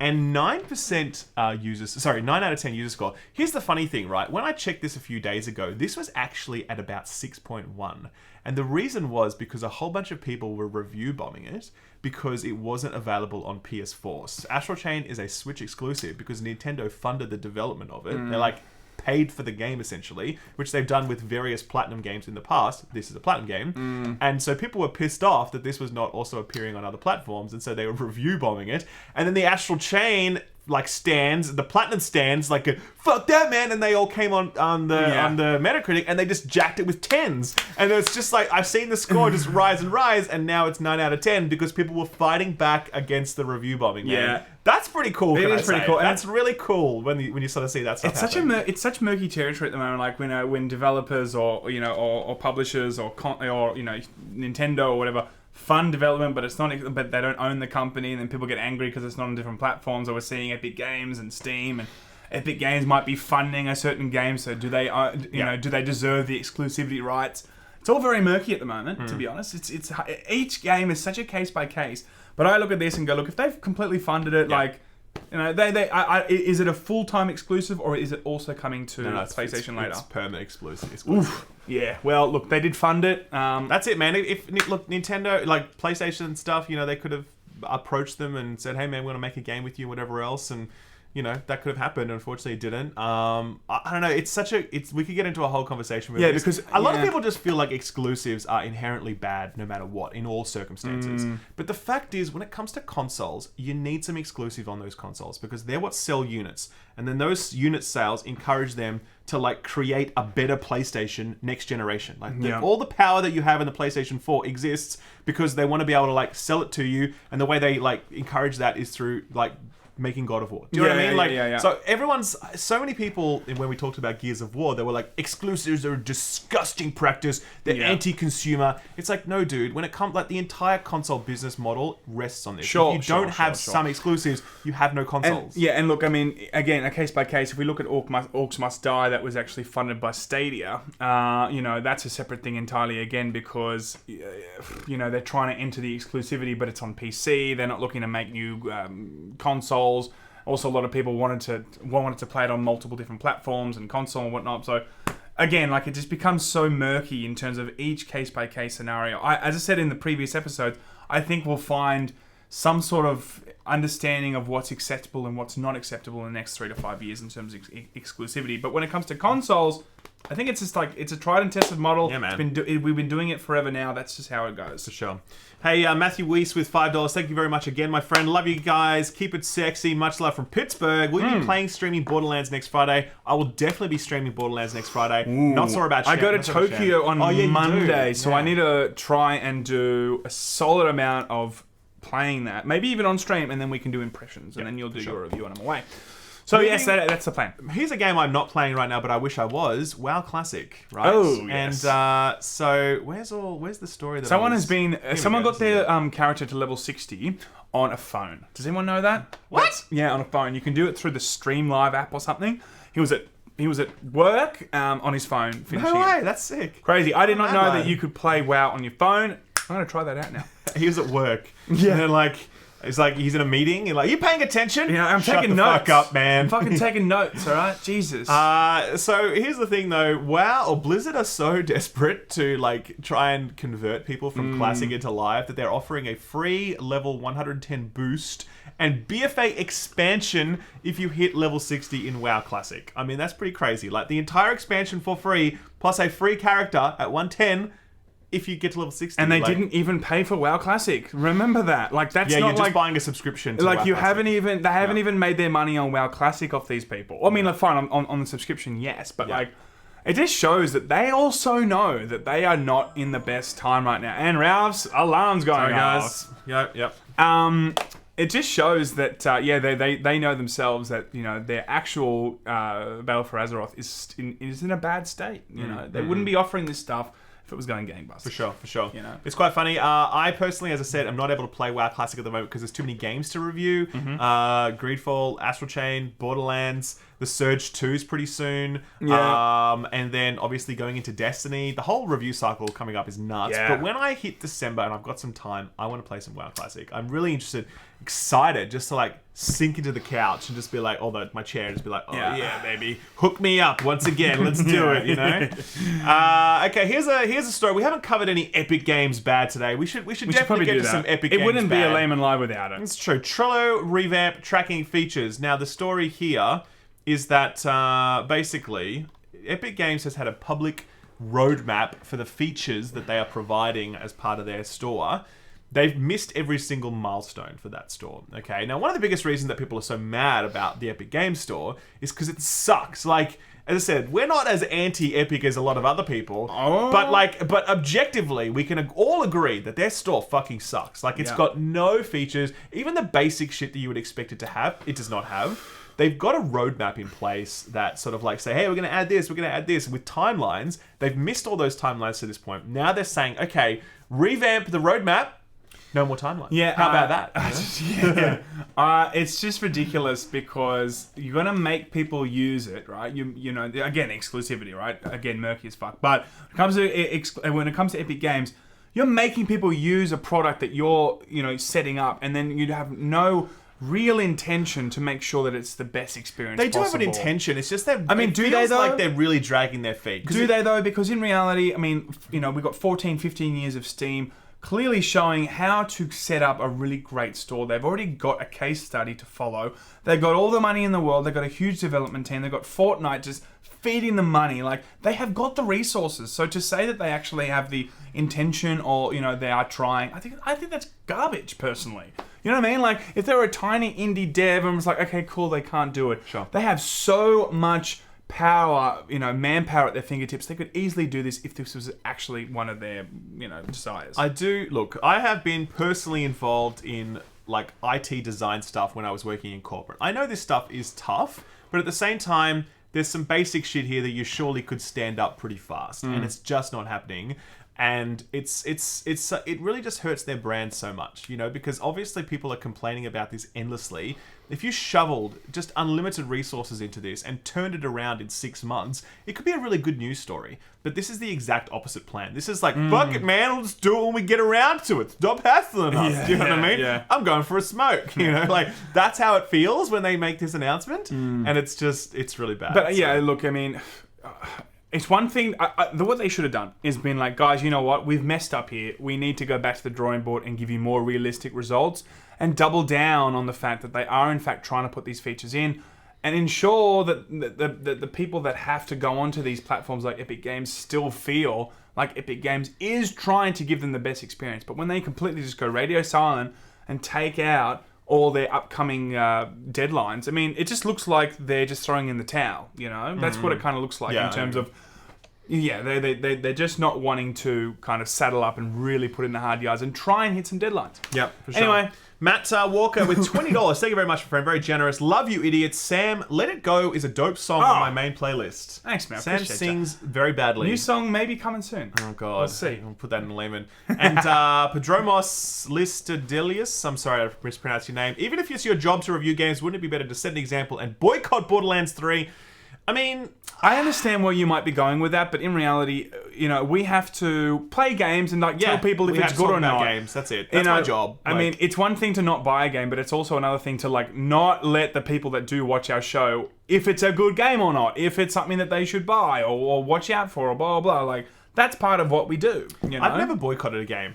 And 9% 9 out of 10 user score. Here's the funny thing, right? When I checked this a few days ago, this was actually at about 6.1. And the reason was because a whole bunch of people were review bombing it because it wasn't available on PS4. So Astral Chain is a Switch exclusive because Nintendo funded the development of it. They're paid for the game essentially, which they've done with various Platinum games in the past. This is a Platinum game. And so people were pissed off that this was not also appearing on other platforms, and so they were review bombing it. And then the Astral Chain the Platinum stands fuck that, man, and they all came on the Metacritic and they just jacked it with 10s. And it's just I've seen the score just rise and rise, and now it's 9 out of 10 because people were fighting back against the review bombing. Man. That's pretty cool. It is pretty cool. That's really cool when you sort of see that stuff. It's such murky territory at the moment. When developers or publishers or Nintendo or whatever fund development, but but they don't own the company, and then people get angry because it's not on different platforms. Or we're seeing Epic Games and Steam, and Epic Games might be funding a certain game. So do they do they deserve the exclusivity rights? It's all very murky at the moment, to be honest. It's each game is such a case by case. But I look at this and go, look, if they've completely funded it, You know, is it a full-time exclusive or is it also coming to PlayStation later? It's permanent exclusive. Oof. Yeah. Well, look, they did fund it. That's it, man. Look, Nintendo, like PlayStation and stuff, you know, they could have approached them and said, "Hey, man, we want to make a game with you, whatever else," and you know, that could have happened. Unfortunately, it didn't. I don't know. We could get into a whole conversation with this. Because a lot of people just feel like exclusives are inherently bad no matter what, in all circumstances. But the fact is, when it comes to consoles, you need some exclusive on those consoles because they're what sell units. And then those unit sales encourage them to like create a better PlayStation next generation. Like all the power that you have in the PlayStation 4 exists because they want to be able to like sell it to you. And the way they like encourage that is through like making God of War. Do you know what I mean? So so many people, when we talked about Gears of War, they were like, exclusives are a disgusting practice. They're anti-consumer. It's like, no, dude. When it comes, like, the entire console business model rests on this. If you don't have some exclusives, you have no consoles. And look, I mean, again, a case by case. If we look at Orcs Must Die, that was actually funded by Stadia. You know, that's a separate thing entirely. Again, because you know they're trying to enter the exclusivity, but it's on PC. They're not looking to make new consoles. Also, a lot of people wanted to play it on multiple different platforms and console and whatnot. So, again, like it just becomes so murky in terms of each case by case scenario. As I said in the previous episode, I think we'll find some sort of understanding of what's acceptable and what's not acceptable in the next 3 to 5 years in terms of exclusivity. But when it comes to consoles, I think it's just like it's a tried and tested model. Yeah, man. We've been doing it forever now. That's just how it goes. For sure. Hey, Matthew Weiss with $5. Thank you very much again, my friend. Love you guys. Keep it sexy. Much love from Pittsburgh. Will you be streaming Borderlands next Friday? I will definitely be streaming Borderlands next Friday. Not sure about I go to Tokyo on Monday, so I need to try and do a solid amount of playing that. Maybe even on stream, and then we can do impressions, and then you'll do your review when I'm away. So yes, that's the plan. Here's a game I'm not playing right now, but I wish I was. WoW Classic, right? Oh, yes. And so where's the story that someone got their character to level 60 on a phone. Does anyone know that? What? Yeah, on a phone. You can do it through the Stream Live app or something. He was at work on his phone finishing. No way, that's sick. Crazy. I did not know that you could play WoW on your phone. I'm gonna try that out now. He was at work. Yeah. And then it's like he's in a meeting. You're like, you paying attention? Yeah, I'm taking notes. Fuck up, man. I'm fucking taking notes, all right? Jesus. So here's the thing, though. WoW or Blizzard are so desperate to like try and convert people from Classic into Live that they're offering a free level 110 boost and BFA expansion if you hit level 60 in WoW Classic. I mean, that's pretty crazy. Like the entire expansion for free plus a free character at 110. If you get to level 60. And they didn't even pay for WoW Classic. Remember that. Like that's not you're just buying a subscription to like WoW you Classic. They haven't even made their money on WoW Classic off these people. I mean, like fine on the subscription, yes, but like it just shows that they also know that they are not in the best time right now. And Ralph's alarm's going off. Yep. It just shows that they know themselves that you know their actual Battle for Azeroth is in a bad state. You know they wouldn't be offering this stuff if it was going gangbusters. For sure. You know? It's quite funny. I personally, as I said, am not able to play WoW Classic at the moment because there's too many games to review. Greedfall, Astral Chain, Borderlands, The Surge 2 is pretty soon. Yeah. And then obviously going into Destiny. The whole review cycle coming up is nuts. Yeah. But when I hit December and I've got some time, I want to play some WoW Classic. I'm really excited just to like sink into the couch and just be like, my chair and just be like, yeah, baby, hook me up once again. Let's do it, you know? Okay, here's a story. We haven't covered any Epic Games bad today. We should definitely get to some Epic Games bad. It wouldn't be a Layman Live without it. It's true. Trello revamp tracking features. Now, the story here is that basically Epic Games has had a public roadmap for the features that they are providing as part of their store. They've missed every single milestone for that store. Okay, now one of the biggest reasons that people are so mad about the Epic Games Store is because it sucks. Like, as I said, we're not as anti-Epic as a lot of other people, but objectively, we can all agree that their store fucking sucks. Like, it's got no features, even the basic shit that you would expect it to have, it does not have. They've got a roadmap in place that sort of like say, hey, we're going to add this, with timelines. They've missed all those timelines to this point. Now they're saying, okay, revamp the roadmap. No more timeline. Yeah, how about that? It's just ridiculous because you're gonna make people use it, right? You know, again, exclusivity, right? Again, murky as fuck. But when it comes to Epic Games, you're making people use a product that you're setting up, and then you'd have no real intention to make sure that it's the best experience They do possible. have an intention. It's just that do they though? Like they're really dragging their feet. Do they though? Because in reality, we've got 14, 15 years of Steam clearly showing how to set up a really great store. They've already got a case study to follow. They've got all the money in the world. They've got a huge development team. They've got Fortnite just feeding the money. Like, they have got the resources. So to say that they actually have the intention or, they are trying, I think that's garbage, personally. You know what I mean? Like, if they're a tiny indie dev and it's like, okay, cool, they can't do it. Sure. They have so much power, manpower at their fingertips. They could easily do this if this was actually one of their, desires. I have been personally involved in like IT design stuff when I was working in corporate. I know this stuff is tough, but at the same time, there's some basic shit here that you surely could stand up pretty fast, and it's just not happening. And it really just hurts their brand so much, because obviously people are complaining about this endlessly. If you shoveled just unlimited resources into this and turned it around in 6 months, it could be a really good news story. But this is the exact opposite plan. This is like, fuck it, man, we'll just do it when we get around to it. Stop hassling us. Do you know what I mean? Yeah. I'm going for a smoke. Like, that's how it feels when they make this announcement. And it's really bad. But look, it's one thing. What they should have done is been like, guys, you know what? We've messed up here. We need to go back to the drawing board and give you more realistic results and double down on the fact that they are, in fact, trying to put these features in and ensure that the people that have to go onto these platforms like Epic Games still feel like Epic Games is trying to give them the best experience. But when they completely just go radio silent and take out all their upcoming deadlines, it just looks like they're just throwing in the towel, That's what it kind of looks like in terms of... Yeah, they're just not wanting to kind of saddle up and really put in the hard yards and try and hit some deadlines. Yep, for sure. Anyway... Matt Walker with $20. Thank you very much, friend. Very generous. Love you, idiots. Sam, Let It Go is a dope song on my main playlist. Thanks, man. Sam sings very badly. New song maybe coming soon. Oh, God. We'll see. I'll put that in Laymen. And Padromos Listadelius, I'm sorry I mispronounced your name. Even if it's your job to review games, wouldn't it be better to set an example and boycott Borderlands 3? I understand where you might be going with that, but in reality, we have to play games and tell people if it's good or not. Games. That's it. That's my job. It's one thing to not buy a game, but it's also another thing to not let the people that do watch our show, if it's a good game or not, if it's something that they should buy or watch out for or blah blah blah. That's part of what we do. I've never boycotted a game.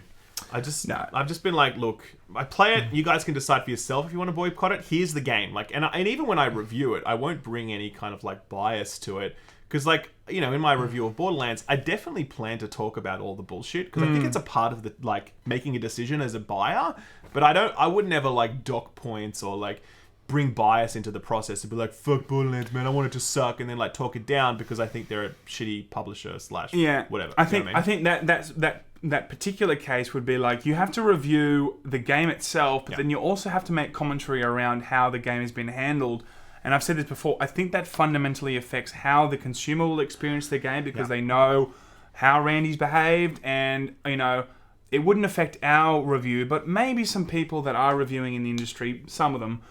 I've just been like, look, I play it. You guys can decide for yourself if you want to boycott it. Here's the game. And even when I review it, I won't bring any kind of bias to it. Because in my review of Borderlands, I definitely plan to talk about all the bullshit. Because I think it's a part of the making a decision as a buyer. But I would never dock points or bring bias into the process and be like, fuck Borderlands, man, I want it to suck, and then talk it down because I think they're a shitty publisher / whatever. I think that particular case would be you have to review the game itself, but then you also have to make commentary around how the game has been handled. And I've said this before, I think that fundamentally affects how the consumer will experience the game because they know how Randy's behaved, and it wouldn't affect our review, but maybe some people that are reviewing in the industry, some of them,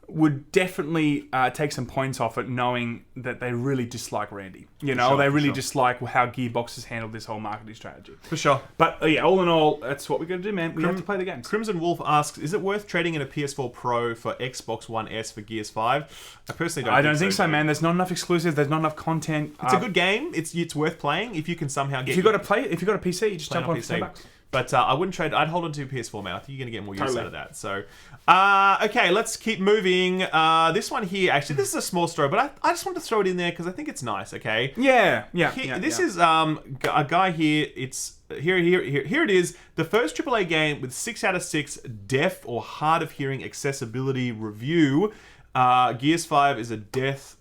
would definitely take some points off it, knowing that they really dislike Randy. They really dislike how Gearbox has handled this whole marketing strategy. For sure. But all in all, that's what we're going to do, man. We have to play the games. Crimson Wolf asks, is it worth trading in a PS4 Pro for Xbox One S for Gears 5? I personally don't think so, man. There's not enough exclusives. There's not enough content. It's a good game. It's worth playing if you can somehow get... If you've got a PC, you just jump on $10. But I wouldn't trade... I'd hold on to PS4, man. I think you're going to get more use out of that. So, okay, let's keep moving. This one here, actually, this is a small story, but I just want to throw it in there because I think it's nice, okay? Yeah. This is a guy here. It's... Here it is. The first AAA game with 6 out of 6 deaf or hard of hearing accessibility review. Gears 5 is a deaf,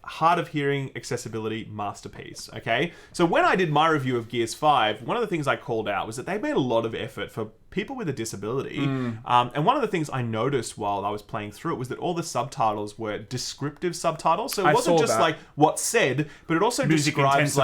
hard of hearing accessibility masterpiece, okay? So when I did my review of Gears 5, one of the things I called out was that they made a lot of effort for people with a disability. And one of the things I noticed while I was playing through it was that all the subtitles were descriptive subtitles. So it wasn't just what's said, but it also describes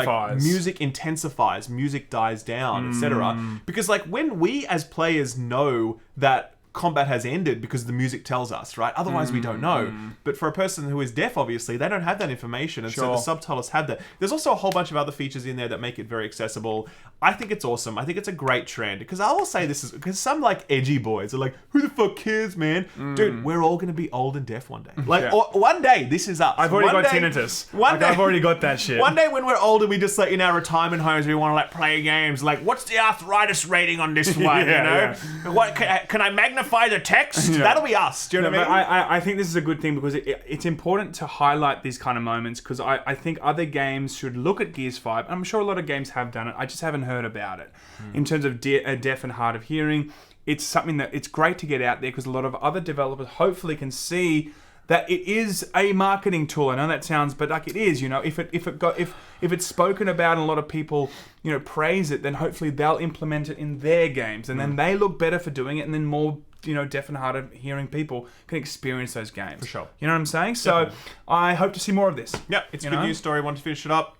music intensifies, music dies down, etc. Because when we as players know that combat has ended because the music tells us, right? Otherwise, we don't know. But for a person who is deaf, obviously, they don't have that information. And so the subtitles have that. There's also a whole bunch of other features in there that make it very accessible. I think it's awesome. I think it's a great trend. Because I will say this is... Because some, like, edgy boys are like, who the fuck cares, man? Dude, we're all going to be old and deaf one day. Like, one day, this is us. I've already got tinnitus. I've already got that shit. One day when we're older, we just, like, in our retirement homes, we want to, like, play games. Like, what's the arthritis rating on this one, you know? What, can I magnify the text? That'll be us. Do you know what I mean? But I think this is a good thing because it's important to highlight these kind of moments because I think other games should look at Gears 5. I'm sure a lot of games have done it. I just haven't heard about it. In terms of deaf and hard of hearing, it's something that it's great to get out there because a lot of other developers hopefully can see that it is a marketing tool. I know that sounds, but like it is, you know, if it's spoken about and a lot of people, you know, praise it, then hopefully they'll implement it in their games and then they look better for doing it and then more, you know, deaf and hard of hearing people can experience those games. For sure. You know what I'm saying? So I hope to see more of this. Yep, it's a good news story. Want to finish it up.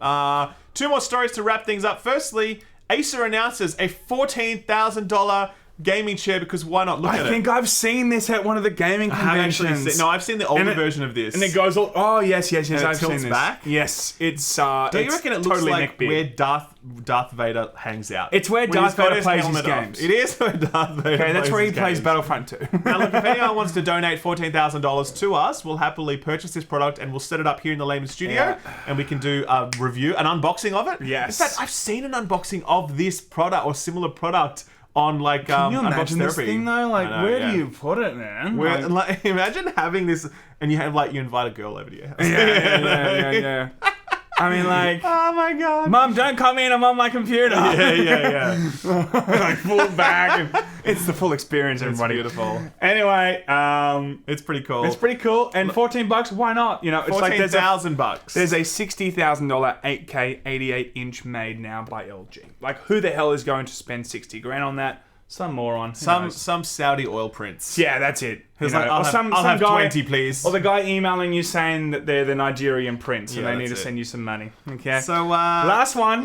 2 more stories to wrap things up. Firstly, Acer announces a $14,000 gaming chair because why not? Look at it. I think I've seen this at one of the gaming conventions. I've seen the older version of this. And it goes all... Oh, yes. And I've seen this. Back? Yes, it's... Don't you reckon it looks totally like where Darth Vader hangs out? It's where Darth Vader plays his games. It is where Darth Vader Okay, that's where he plays Battlefront 2. Now, look, if anyone wants to donate $14,000 to us, we'll happily purchase this product and we'll set it up here in the Laymen studio and we can do a review, an unboxing of it. Yes. In fact, I've seen an unboxing of this product or similar product on like Can you imagine this therapy. thing though? Like, where do you put it, man? Like, imagine having this and you have like you invite a girl over to your house. Yeah. I mean, like, oh my god, Mum, don't come in. I'm on my computer. Yeah. Like full bag. And it's the full experience, everybody. It's beautiful. Anyway, it's pretty cool. It's pretty cool. And $14, why not? You know, it's like $14,000. There's a $60,000 8K 88-inch made now by LG. Like, who the hell is going to spend $60,000 on that? Some moron. Some Saudi oil prince. Yeah, that's it. He's like, I'll have guy, 20, please. Or the guy emailing you saying that they're the Nigerian prince and they need to send you some money. Okay. So last one,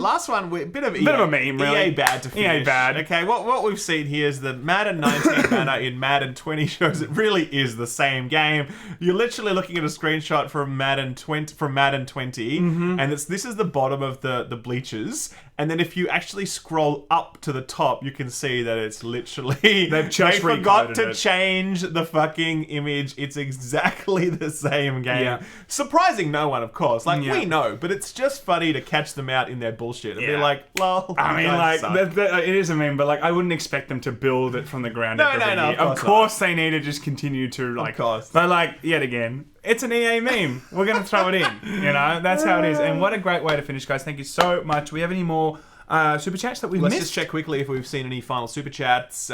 bit of a meme, really. EA bad to finish. EA bad. Okay, what we've seen here is the Madden 19 banner in Madden 20 shows it really is the same game. You're literally looking at a screenshot from Madden 20, and this is the bottom of the bleachers. And then if you actually scroll up to the top, you can see that it's literally they forgot to change the fucking image. It's exactly the same game. Yeah. Surprising no one, of course. Like, we know, but it's just funny to catch them out in their bullshit and be like, lol. I mean, like, it is a meme, but like, I wouldn't expect them to build it from the ground up every year. Of course they need to just continue to, like, of course. But like, yet again, it's an EA meme. We're going to throw it in. You know, that's how it is. And what a great way to finish, guys. Thank you so much. Do we have any more super chats that we've missed? Let's just check quickly if we've seen any final super chats.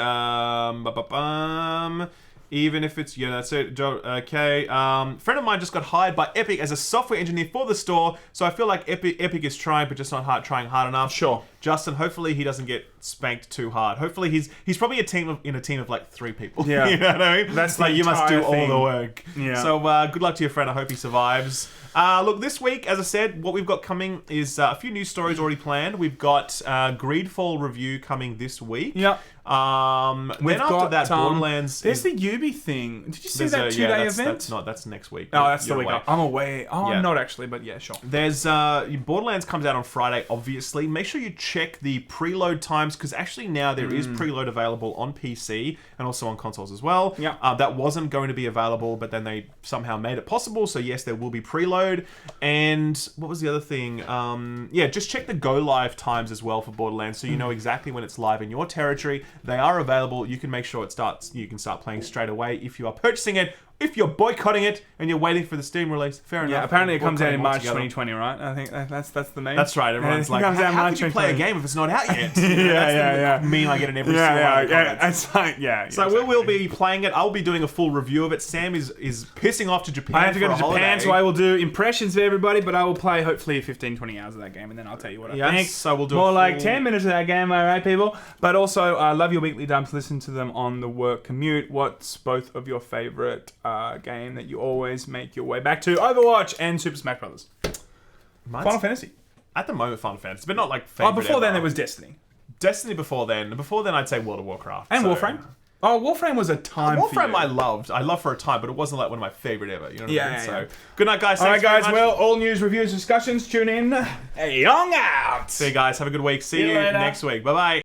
Even if it's, that's it. Okay. Friend of mine just got hired by Epic as a software engineer for the store, so I feel like Epic is trying, but just not trying hard enough. Sure. Justin, hopefully he doesn't get spanked too hard. Hopefully he's probably in a team of like 3 people. Yeah. You know what I mean? That's like, you must do all the work. Yeah. So good luck to your friend. I hope he survives. Look, this week, as I said, what we've got coming is a few news stories already planned. We've got Greedfall review coming this week. Yep. Then after that, Borderlands. There's the Ubi thing. Did you see that 2-day event? That's next week. Oh, that's the week. I'm away. I'm not actually, but yeah, sure. There's Borderlands comes out on Friday, obviously. Make sure you check the preload times, because actually now there is preload available on PC and also on consoles as well. Yeah. That wasn't going to be available, but then they somehow made it possible. So yes, there will be preload. And what was the other thing? Just check the go live times as well for Borderlands, so you know exactly when it's live in your territory. They are available. You can make sure you can start playing straight away if you are purchasing it. If you're boycotting it and you're waiting for the Steam release, fair enough. Yeah, apparently it comes out in March 2020, right? I think that's the main. That's right. Everyone's like, how can you play a game if it's not out yet? Yeah. Meme I get in every single one of the comments. It's like, So we will be playing it. I'll be doing a full review of it. Sam is pissing off to Japan. I have to go to Japan, holiday. so I will do impressions for everybody, but I will play hopefully 15-20 hours of that game, and then I'll tell you what I think. So we'll do more like 10 minutes of that game, all right, people? But also, love your weekly dumps. Listen to them on the work commute. What's both of your favorite game that you always make your way back to? Overwatch and Super Smash Brothers. Final Fantasy. At the moment, Final Fantasy, but not like favorite. Before then, there was Destiny. Destiny before then. Before then, I'd say World of Warcraft. And Warframe. Oh, Warframe was a time for Warframe you. I loved for a time, but it wasn't like one of my favorite ever. You know what I mean? Yeah. So, good night, guys. All right, Thanks very guys. much. Well, all news, reviews, discussions. Tune in. Young out. See you guys. Have a good week. See See you you later. next week. Bye bye.